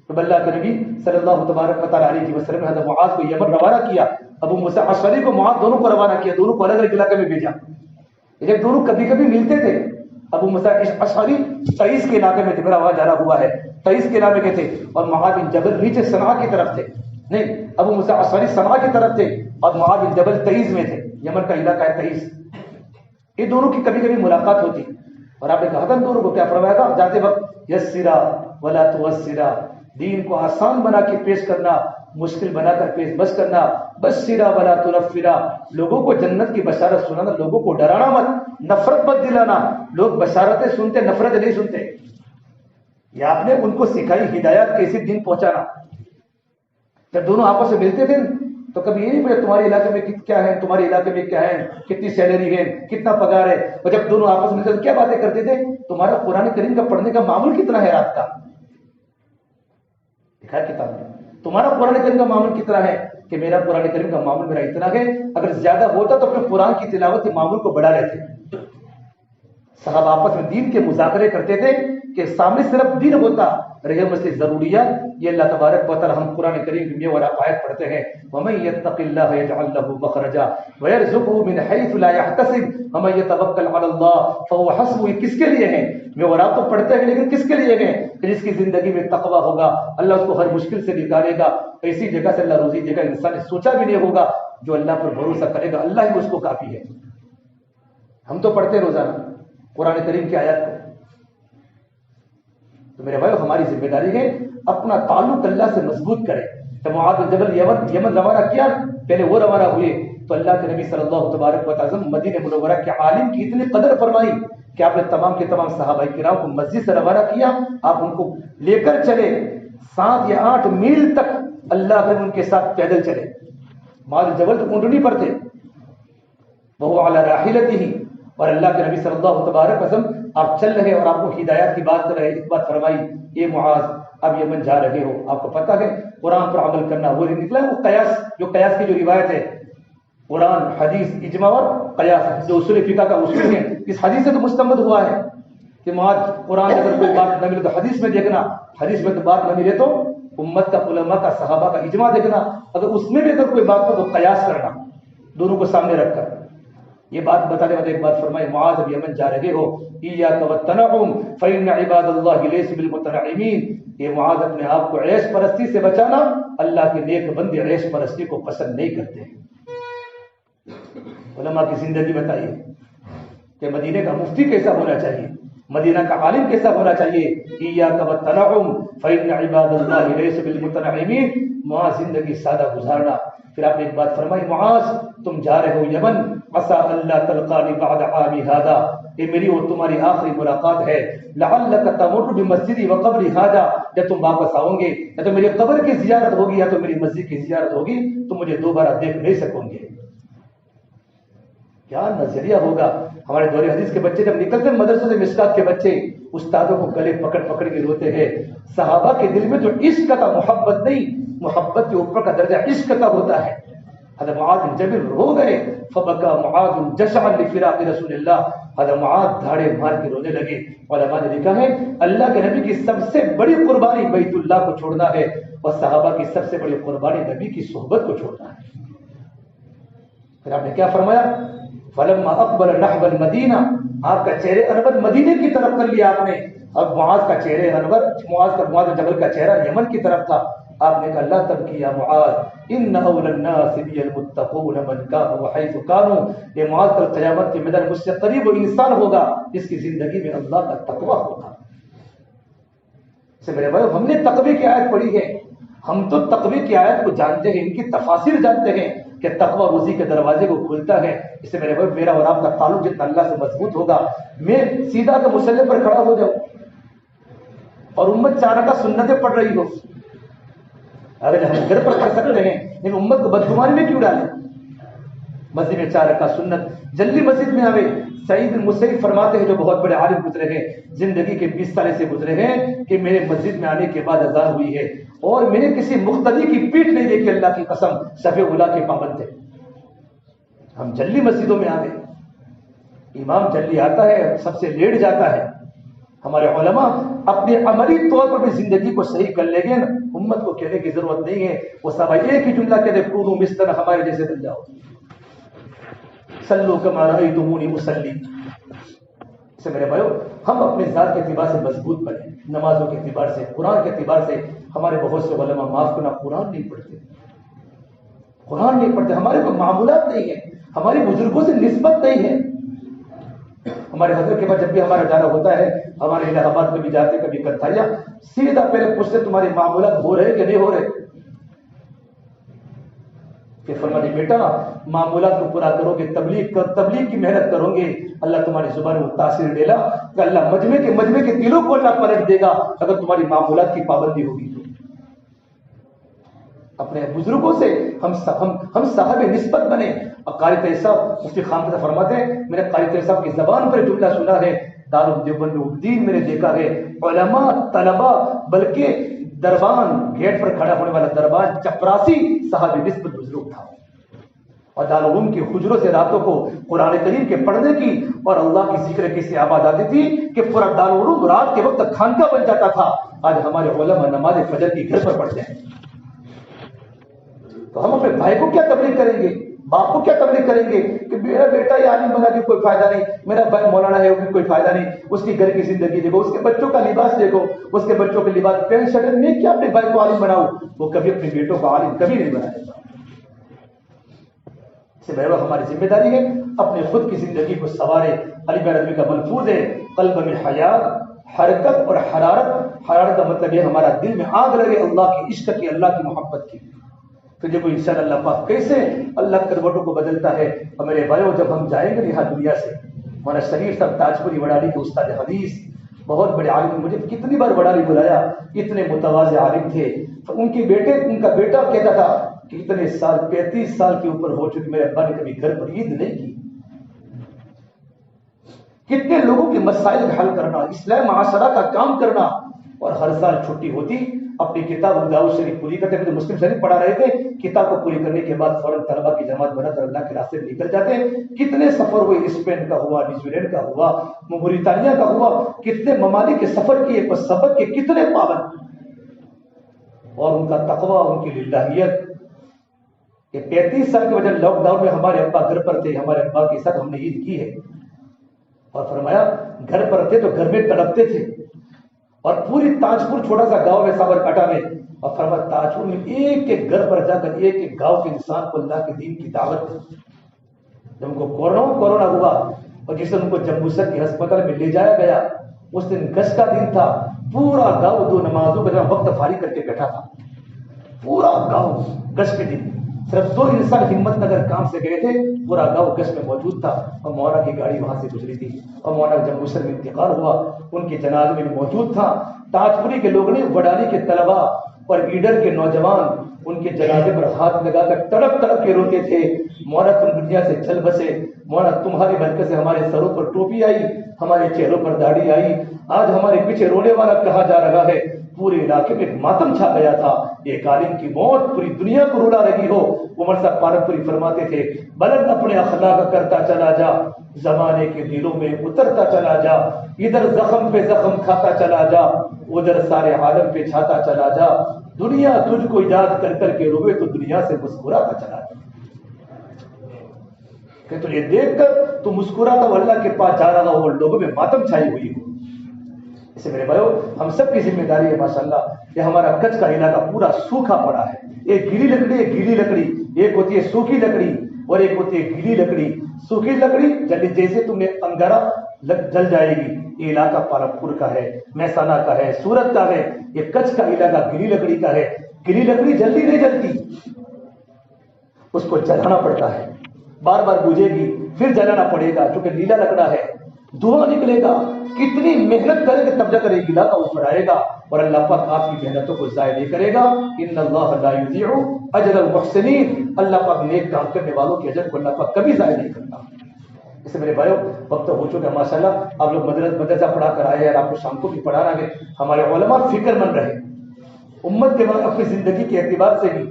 تو اللہ کے نبی صلی اللہ تبارک و تعالیٰ علیہ وسلم نے حضرت معاذ کو یمن روانہ کیا, ابو موسیٰ اشعری کو معاذ, دونوں کو روانہ کیا, دونوں کو الگ الگ علاقے میں بھیجا. لیکن دونوں کبھی کبھی ملتے تھے. ابو موسیٰ اشعری 23 کے علاقے میں تھے, میرا وہاں جانا ہوا ہے, 23 کے علاقے کے تھے, اور معاذ بن جبل نیچے صنعاء کی طرف تھے. نہیں, ابو موسیٰ اشعری صنعاء کی طرف تھے اور معاذ بن جبل 23 میں تھے, یمن کا علاقہ ہے 23. یہ دونوں کی کبھی کبھی ملاقات ہوتی. اور آپ نے کہا تھا دونوں کو, کیا فرمایا تھا جاتے وقت, یسرا ولا تعسرا, دین کو آسان بنا کے پیش کرنا, مشکل بنا کر پیش بس کرنا. بشرا ولا تنفرا, لوگوں کو جنت کی بشارت سنانا, لوگوں کو ڈرانا مت, نفرت مت دلانا. لوگ بشارتیں سنتے, نفرت نہیں سنتے. یہ آپ نے ان کو سکھائی ہدایات کیسے دین پہنچانا. جب دونوں آپس میں ملتے تھے تو کبھی یہ نہیں پوچھا تمہارے علاقے میں کیا ہے, تمہارے علاقے میں کیا ہے, کتنی سیلری ہے, کتنا پگار ہے. اور جب دونوں آپس میں ملتے تو کیا باتیں کرتے تھے, تمہارا قرآن کریم کا پڑھنے کا معمول کتنا ہے رات کا, لکھا ہے کتاب میں. تمہارا قرآن کریم کا معمول کتنا ہے کہ میرا قرآن کریم کا معمول میرا اتنا ہے. اگر زیادہ ہوتا تو اپنے قرآن کی تلاوت کے معمول کو بڑھا لیتے. صحابہ آپس میں دین کے مذاکرے کرتے تھے کہ سامنے صرف دین ہوتا رہے مسئلے ضروریات. یہ اللہ تبارک و تعالی ہم قرآن کریم میں اور آیت پڑھتے ہیں وَمَن يَتَّقِ اللَّهَ يَجْعَل لَّهُ مَخْرَجًا وَيَرْزُقْهُ مِنْ حَيْثُ لَا يَحْتَسِبُ وَمَن يَتَوَكَّلْ عَلَى اللَّهِ فَهُوَ حَسْبُهُ. یہ کس کے لیے ہے؟ میں اور آپ تو پڑھتے ہیں لیکن کس کے لیے ہے؟ کہ جس کی زندگی میں تقوی ہوگا اللہ اس کو ہر مشکل سے نکالے گا. ایسی جگہ سے اللہ روزی دے گا انسان نے سوچا بھی نہیں ہوگا. جو اللہ پر بھروسہ کرے گا اللہ ہی اس کو کافی ہے. ہم تو پڑھتے ہیں روزانہ قرآن کریم کی آیات کو. تو میرے بھائی ہماری ذمہ داری ہے اپنا تعلق اللہ سے مضبوط کریں. تو معاذ بن جبل یمن روانہ کیا، پہلے وہ روانہ ہوئے تو اللہ کے نبی صلی اللہ تبارک و تعالی مدینہ منورہ کے عالم کی اتنی قدر فرمائی کہ آپ نے تمام کے تمام صحابہ کرام کو مسجد سے روانہ کیا. آپ ان کو لے کر چلے 7 یا 8 میل تک اللہ کے ان کے ساتھ پیدل چلے. معاذ جبل تو اونٹنی پر تھے وہ علی راحلتہ. اور اللہ کے نبی صلی اللہ تبارک وسلم آپ چل رہے اور آپ کو ہدایات کی بات کر رہے. ایک بات فرمائی یہ معاذ اب یمن جا رہے ہو، آپ کو پتہ ہے قرآن پر عمل کرنا وہ نکلا وہ قیاس، جو قیاس کی جو روایت ہے قرآن حدیث اجماع اور قیاس جو اصول فقہ کا اصول ہے اس حدیث سے تو مستمد ہوا ہے کہ معاذ قرآن اگر کوئی بات نہ ملے تو حدیث میں دیکھنا، حدیث میں تو بات نہ ملے تو امت کا علماء کا صحابہ کا اجماع دیکھنا، اگر اس میں بھی اگر کوئی بات ہو تو قیاس کرنا دونوں کو سامنے رکھ کر. یہ بات بتانے والے ایک بات فرمائے معاذ اب یمن جا رہے ہو ایاک والتنعم فإن عباد اللہ لیس بالمتنعمین. یہ معاذ اپنے آپ کو عیش پرستی سے بچانا، اللہ کے نیک بندے عیش پرستی کو پسند نہیں کرتے. علماء کی زندگی بتائیے کہ مدینے کا مفتی کیسا ہونا چاہیے، مدینہ کا عالم کیسا ہونا چاہیے. ایاک والتنعم فإن عباد اللہ لیس بالمتنعمین. معاذ زندگی سادہ گزارنا. پھر آپ نے ایک بات فرمائی معاذ تم جا رہے ہو یمن عسى اللہ تلقانی بعد عامی هذا. یہ میری اور تمہاری آخری ملاقات ہے. لعلک تمر بمسجدی وقبری هذا. جب تم واپس آؤ گے یا تو میری قبر کی زیارت ہوگی یا تو میری مسجد کی زیارت ہوگی، تم مجھے دوبارہ دیکھ نہیں سکو گے. کیا نظریہ ہوگا. ہمارے دور حدیث کے بچے جب نکلتے ہیں مدرسوں سے، مشکات کے بچے استادوں کو گلے پکڑ پکڑ کے روتے ہیں. صحابہ کے دل میں جو عشق کا محبت نہیں، محبت کے اوپر کا درجہ عشق کا ہوتا ہے. حضرت معاذ بن جبل رو گئے فبکا معاذ جشعا لفراق رسول اللہ. حضرت معاذ دھاڑے مار کے رونے لگے. علماء نے لکھا ہے اللہ کے نبی کی سب سے بڑی قربانی بیت اللہ کو چھوڑنا ہے اور صحابہ کی سب سے بڑی قربانی نبی کی صحبت کو چھوڑنا ہے. پھر آپ نے کیا فرمایا فلما اقبل نحو المدینہ. آپ کا چہرے انور مدینے کی طرف کر لیا آپ نے. اب معاذ کا چہرے انور معاذ جبل کا چہرہ یمن کی طرف تھا. آپ نے کہا لا تبکی یا معاذ ان اول الناس بی المتقون من کانوا وحیث کانوا. یہ معاذ کل قیامت کے میدان مجھ سے قریب وہ انسان ہوگا جس کی زندگی میں اللہ کا تقوی ہوگا. سے میرے بھائی ہم نے تقوی کی آیت پڑھی ہے، ہم تو تقوی کی آیت کو جانتے ہیں، ان کی تفاسیر جانتے ہیں کہ تقوی روزی کے دروازے کو کھولتا ہے. اس سے میرے بھائی میرا اور آپ کا تعلق جتنا اللہ سے مضبوط ہوگا، میں سیدھا تو مسلح پر کھڑا ہو جاؤں اور امت 4 رکعت سنتیں پڑھ رہی ہو. اگر ہم گھر پر پڑھ سکتے ہیں لیکن امت کو بدگمانی میں کیوں ڈالیں. مسجد میں 4 رکعت سنت جلدی مسجد میں آوے. سعید بن مسیب فرماتے ہیں جو بہت بڑے عالم گزرے ہیں، زندگی کے 20 سال سے گزرے ہیں کہ میرے مسجد میں آنے کے بعد اذان ہوئی ہے اور میں نے کسی مقتدی کی پیٹھ نہیں دیکھی. اللہ کی قسم صف اولا کے پابند تھے. ہم جلدی مسجدوں میں آوے، امام جلدی آتا ہے سب سے لیٹ جاتا ہے. ہمارے علماء اپنے عملی طور پر بھی زندگی کو صحیح کر لیں گے نا، امت کو کہنے کی ضرورت نہیں ہے. وہ سب ایک ہی جملہ کہتے ہیں کونوا مثلنا، ہمارے جیسے بن جاؤ. صلوا کما رأیتمونی اصلی. اس سے میرے بھائیو ہم اپنے ذات کے اعتبار سے مضبوط بنیں، نمازوں کے اعتبار سے، قرآن کے اعتبار سے. ہمارے بہت سے علماء معاف کرنا قرآن نہیں پڑھتے، قرآن نہیں پڑھتے. ہمارے کوئی معمولات نہیں ہے، ہماری بزرگوں سے نسبت نہیں ہے. ہمارے حضرت کے بعد جب بھی ہمارا جانا ہوتا ہے، ہمارے الہ آباد میں بھی جاتے کبھی کتھایا، سیدھا پہلے پوچھتے تمہارے معمولات ہو رہے کہ نہیں ہو رہے. کہ فرماتے بیٹا معمولات کو پورا کرو گے، تبلیغ کی محنت کرو گے، اللہ تمہاری زبان میں تاثیر دے گا کہ اللہ مجمع کے دلوں کو اللہ پلٹ دے گا اگر تمہاری معمولات کی پابندی ہوگی. تو اپنے بزرگوں سے ہم صاحب نسبت بنے. قاری طاہر صاحب مفتی خان صاحب فرماتے ہیں میں نے قاری طاہر صاحب کی زبان پر جملہ سنا ہے، دارالدیوبند میں دین میں نے دیکھا ہے علماء طلباء بلکہ دربان گیٹ پر کھڑا ہونے والا دربان چپراسی صاحب نسبت بزرگ تھا، اور دارالعلوم کے حجروں سے راتوں کو قرآن کریم کے پڑھنے کی اور اللہ کی ذکر کی سے آباد آتی تھی کہ پورا دارالعلوم رات کے وقت خانقاہ بن جاتا تھا۔ آج ہمارے علماء نماز فجر کی گھر پر پڑھتے ہیں، تو ہم اپنے بھائی کو کیا تبلیغ کریں گے، باپ کو کیا تبلیغ کریں گے کہ میرا بیٹا یہ عالم بنا کے کوئی فائدہ نہیں، میرا بھائی مولانا ہے وہ بھی کوئی فائدہ نہیں، اس کی گھر کی زندگی دیکھو، اس کے بچوں کا لباس دیکھو، اس کے بچوں کے لباس پینٹ شرٹ میں کیا اپنے بھائی کو عالم بناؤ، وہ کبھی اپنے بیٹوں کو عالم کبھی نہیں بنائے گا۔ اس سے ہماری ذمہ داری ہے اپنے خود کی زندگی کو سنوارے۔ علی بن ندوی کا ملفوظ ہے قلب میں حیات، حرکت اور حرارت۔ حرارت کا مطلب یہ ہمارا دل میں آگ لگے اللہ کی عشق کی، اللہ کی محبت کی۔ تو جب انشاءاللہ اللہ پاک کیسے اللہ کروٹوں کو بدلتا ہے۔ اور میرے بھائیو جب ہم جائیں گے یہاں دنیا سے، مولانا شریف صاحب تاجپوری وڈالی کے استاد حدیث، بہت بڑے عالم، مجھے کتنی بار وڈالی بلایا، اتنے متواضع عالم تھے۔ ان کا بیٹا کہتا تھا کہ اتنے سال 35 سال کے اوپر ہو چکے میرے ابا نے کبھی گھر پر عید نہیں کی۔ کتنے لوگوں کے مسائل حل کرنا، اصلاح معاشرہ کا کام کرنا، اور ہر سال چھٹی ہوتی اپنی کتاب داؤد شریف پوری کرتے تھے۔ مسلم شریف پڑھا رہے تھے، کتاب کو پوری کرنے کے بعد فوراً طلبا کی جماعت بنا کر اللہ کے راستے میں نکل جاتے۔ کتنے سفر ہوئے، اسپین کا ہوا، نیوزی لینڈ کا ہوا، موریتانیہ کا ہوا، کتنے ممالک کے سفر کیے، پر سبق کے کتنے پابند، اور ان کا تقویٰ، ان کی للہیت کہ 35 سال کی وجہ لاک ڈاؤن میں ہمارے ابا گھر پر تھے، ہمارے ابا کے ساتھ ہم نے عید کی ہے، اور فرمایا گھر پر تھے تو گھر میں تڑپتے تھے، اور پوری تاجپور چھوٹا سا گاؤں ہے سابرکاٹا میں، اور فرمایا تاجپور میں ایک ایک گھر پر جا کر ایک ایک گاؤں کے انسان کو اللہ کے دین کی دعوت دی۔ جب ان کو کورونا ہوا اور جس دن ان کو جمبو سر کے ہسپتال میں لے جایا گیا، اس دن گش کا دن تھا، پورا گاؤں 2 نمازوں کا وقت فارغ کر کے بیٹھا تھا، پورا گاؤں گش کے دن، صرف 2 انسان ہمت نگر کام سے گئے تھے، پورا گاؤں گش میں موجود تھا، اور مولانا کی گاڑی وہاں سے گزری تھی، اور مولانا جمبو سر میں انتقال ہوا، ان کے جنازے میں موجود تھا۔ تاجپوری کے لوگ نے، وڈالی کے طلبا اور ایڈر کے نوجوان ان کے جنازے پر ہاتھ لگا کر تڑپ تڑپ کے روتے تھے، مولانا تم دنیا سے چل بسے، مولانا تمہاری برکت سے ہمارے سروں پر ٹوپی آئی، ہمارے چہروں پر داڑھی آئی، آج ہمارے پیچھے رونے والا کہا جا رہا ہے۔ پورے علاقے میں ماتم چھا گیا تھا، ایک عالم کی موت پوری دنیا کو رلا رہی ہو۔ عمر صاحب پارکپوری فرماتے تھے بلند اپنے اخلاق کرتا چلا جا، زمانے کے دلوں میں اترتا چلا جا، ادھر زخم پہ زخم کھاتا چلا جا، ادھر سارے عالم پہ چھاتا چلا جا، دنیا تجھ کو یاد کر کر کے روے تو دنیا سے مسکراتا چلا جا۔ کہ تجھے دیکھ کر تو مسکراتا ہو اللہ کے پاس جا رہا ہو، لوگوں میں ماتم چھائی ہوئی ہو۔ اسے میرے بھائیو ہم سب کی ذمہ داری ہے ماشاءاللہ کہ ہمارا کچھ کا علاقہ پورا سوکھا پڑا ہے۔ ایک گیلی لکڑی، ایک گیلی لکڑی، ایک ہوتی ہے سوکھی لکڑی اور ایک ہوتی ہے گیلی لکڑی۔ سوکھی لکڑی جلدی جیسے تم نے انگارا جل جائے گی۔ یہ علاقہ پارکپور کا ہے، محسانہ کا ہے، سورت کا ہے۔ یہ کچھ کا علاقہ گیلی لکڑی کا ہے۔ گیلی لکڑی جلدی نہیں جلتی، اس کو جلانا پڑتا ہے، بار بار بجھے گی پھر جلانا پڑے گا، چونکہ نیلا لکڑا ہے، دھواں نکلے گا، کتنی محنت کرے گا تب جا کر ایک علاقہ اوپر آئے گا، اور اللہ پاک آپ کی محنتوں کو ضائع نہیں کرے گا۔ ان اللہ لا یضیع اجر المحسنین، اللہ پاک نیک کام کرنے والوں کے اجر کو اللہ پاک کبھی ضائع نہیں کرتا۔ اس سے میرے بھائیو وقت ہو چکا ماشاءاللہ، آپ لوگ مدرسہ پڑھا کر آئے ہیں، آپ کو شام کو بھی پڑھانا ہے۔ ہمارے علماء فکر مند رہے، امت کے بعد اپنی زندگی کے اعتبار سے بھی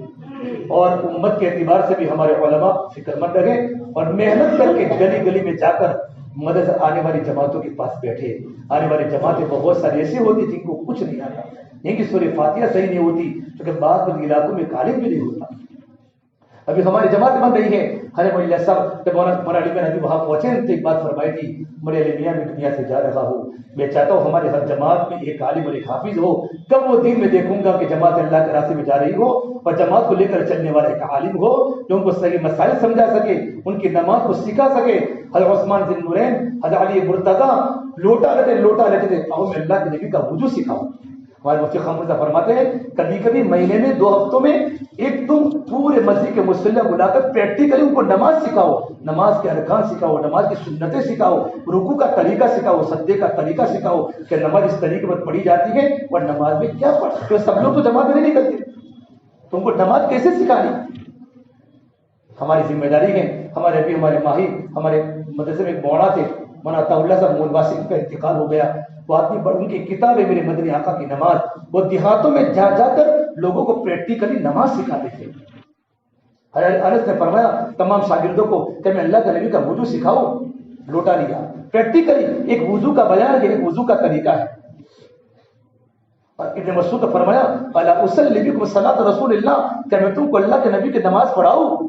اور امت کے اعتبار سے بھی ہمارے علماء فکر مند رہے، اور محنت کر کے گلی گلی میں جا کر مدرسہ آنے والی جماعتوں کے پاس بیٹھے۔ آنے والی جماعتیں بہت ساری ایسی ہوتی جن کو کچھ نہیں آتا، ان کی سورہ فاتحہ صحیح نہیں ہوتی، کیونکہ بعض علاقوں میں غالب بھی نہیں ہوتا۔ ابھی ہماری جماعت بن رہی ہے، ہر مولانا صاحب جب مولانا علی بن ندوی وہاں پہنچے تو ایک بات فرمائی تھی، مولانا علی میاں میں دنیا سے جا رہا ہوں، میں چاہتا ہوں ہمارے ہر جماعت میں ایک عالم اور ایک حافظ ہو۔ کب وہ دن میں دیکھوں گا کہ جماعت اللہ کے راستے میں جا رہی ہو اور جماعت کو لے کر چلنے والا ایک عالم ہو جو ان کو صحیح مسائل سمجھا سکے، ان کی نماز کو سکھا سکے۔ حضرت عثمان ذی النورین، حضرت علی مرتضیٰ لوٹا لیتے تھے، آؤ میں اللہ کے نبی کا وضو سکھاؤں۔ ہمارے مفتی خاموشہ فرماتے ہیں کبھی کبھی مہینے میں 2 ہفتوں میں ایک تم پورے مسجد کے مصلی بلا کر پریکٹیکلی ان کو نماز سکھاؤ، نماز کے ارکان سکھاؤ، نماز کی سنتیں سکھاؤ، رکوع کا طریقہ سکھاؤ، سجدے کا طریقہ سکھاؤ کہ نماز اس طریقے پر پڑھی جاتی ہے، اور نماز میں کیا پڑھتے ہیں، سب لوگ تو جماعت میں نہیں کرتے، تم کو نماز کیسے سکھانی؟ ہماری ذمہ داری ہے۔ ہمارے ابھی ہمارے ماہر ہمارے مدرسے میں ایک مولانا تھے، مولانا عطا اللہ صاحب مولواسی کا انتقال ہو گیا، وہ آدمی بڑھ ان کی کتاب ہے میرے مدنی آقا کی نماز. وہ دیہاتوں میں جا جا کر لوگوں کو پریکٹیکلی نماز سکھاتے تھے. انس نے فرمایا تمام شاگردوں کو کہ میں اللہ کے نبی کا وضو سکھاؤں. لوٹا لیا. پریکٹیکلی ایک وضو کا بیان ہے, ایک وضو کا طریقہ ہے. اور ابن مسعود نے فرمایا الا اصلی بکم صلاۃ رسول اللہ, کہ میں تم کو اللہ کے نبی کی نماز پڑھاؤں.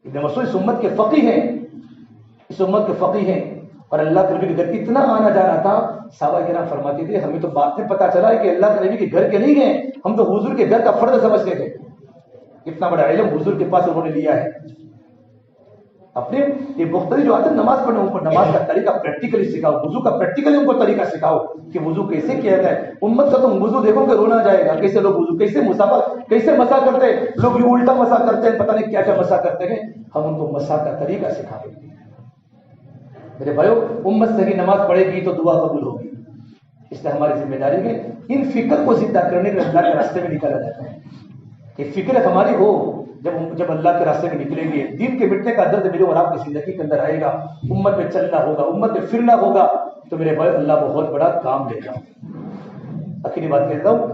ابن مسعود اس امت کے فقیہ ہیں, اس امت کے فقیہ ہیں, اور اللہ کے نبی کے گھر اتنا آنا جانا تھا. صحابہ کرام فرماتے تھے ہمیں تو بات میں پتا چلا ہے کہ اللہ کے نبی کے گھر کے نہیں گئے, ہم تو حضور کے گھر کا فرض سمجھتے تھے. اتنا بڑا علم حضور کے پاس انہوں نے لیا ہے. اپنے یہ مختلف جو آتے ہیں نماز پڑھنے, ان کو نماز کا طریقہ پریکٹیکلی سکھاؤ, وضو کا پریکٹیکلی ان کو طریقہ سکھاؤ کہ وضو کیسے کیا جائے. امت کا تم وضو دیکھو کہ رونا جائے گا, کیسے لوگ وضو, کیسے مسافہ, کیسے مسا کرتے ہیں لوگ, یہ الٹا مسا کرتے ہیں, پتہ نہیں کیا کیا مسا کرتے ہیں. ہم ان کو مسا کا طریقہ سکھاتے ہیں. میرے بھائیو, امت صحیح نماز پڑھے گی تو دعا قبول ہوگی. اس لیے ہماری ذمہ داری ہے ان فکر کو زندہ کرنے کے اللہ کے راستے میں نکالا جاتا ہے کہ فکر ہماری ہو. جب اللہ کے راستے میں نکلیں گے, دین کے مٹنے کا درد میرے اور آپ کی زندگی کے اندر آئے گا, امت میں چلنا ہوگا, امت میں پھرنا ہوگا, تو میرے بھائی اللہ بہت بڑا کام دے گا. آخری بات کہتا ہوں,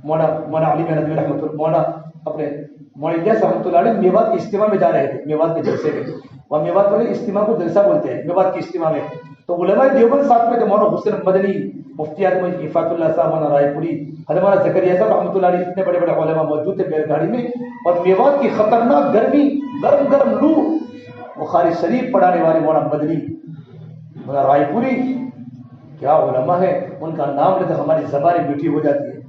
مولانا علی ندوی رحمۃ اللہ, مولانا اپنے مولانا الیاس رحمۃ اللہ علیہ میوات کے اجتماع میں جا رہے تھے, میوات کے جلسے میں. وہاں میوات والے اجتماع کو جلسہ بولتے ہیں, میوات کے اجتماع میں. تو علماء دیوبند ساتھ میں تھے, مولانا حسین مدنی, مفتی اعظم افات اللہ صاحب, مولانا رائے پوری, حضرت زکریا صاحب رحمۃ اللہ علیہ, اتنے بڑے بڑے علماء موجود تھے بیل گاڑی میں. اور میوات کی خطرناک گرمی, گرم گرم لو, بخاری شریف پڑھانے والے مولانا مدنی, مولانا رائے پوری, کیا علماء ہے, ان کا نام لیتے ہماری زبانیں میٹھی ہو جاتی ہے.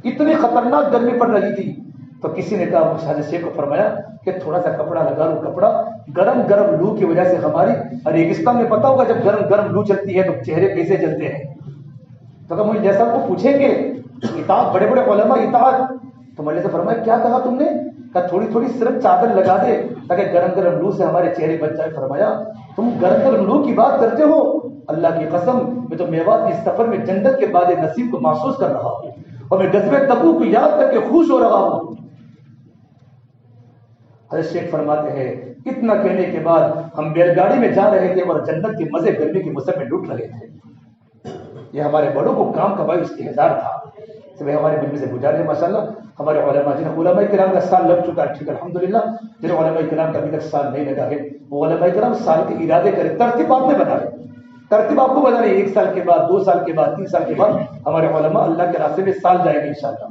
اتنی خطرناک گرمی پڑ رہی تھی. تو کسی نے کہا, حضرت شیخ کو فرمایا کہ تھوڑا سا کپڑا لگا لو, کپڑا گرم گرم لو کی وجہ سے ہماری, اور ریگستان میں پتا ہوگا جب گرم گرم لو چلتی ہے تو چہرے کیسے جلتے ہیں. تو کہ مجھے جیسا کو پوچھیں گے اطاعت, بڑے بڑے علماء اطاعت, تو مجھے سے فرمایا کیا کہا تم نے, کہا تھوڑی تھوڑی صرف چادر لگا دے تاکہ گرم گرم لو سے ہمارے چہرے بچ جائے. فرمایا تم گرم گرم لو کی بات کرتے ہو, اللہ کی قسم میں تو میوات کی سفر میں جنت کے بعد نصیب کو محسوس کر رہا ہوں, اور میں غزوہ تبوک کو یاد کر کے خوش ہو رہا ہوں. حضرت شیخ فرماتے ہیں اتنا کہنے کے بعد ہم بیل گاڑی میں جا رہے تھے اور جنت کے مزے گرمی کے موسم میں لوٹ رہے تھے. یہ ہمارے بڑوں کو کام کا باعث استحضار تھا. ہمارے مجھ میں سے گزارے ہیں ماشاءاللہ ہمارے علماء, جنہیں علماء کرام کا سال لگ چکا ہے, ٹھیک ہے الحمدللہ, جنہیں علماء کرام کا ابھی تک سال نہیں لگا ہے, وہ علماء کرام سال کے ارادے کریں, ترتیب آپ نے بتائے, ترتیب آپ کو بتانے, 1 سال کے بعد, 2 سال کے بعد, 3 سال کے بعد ہمارے علماء اللہ کے راستے میں سال جائیں گے انشاءاللہ.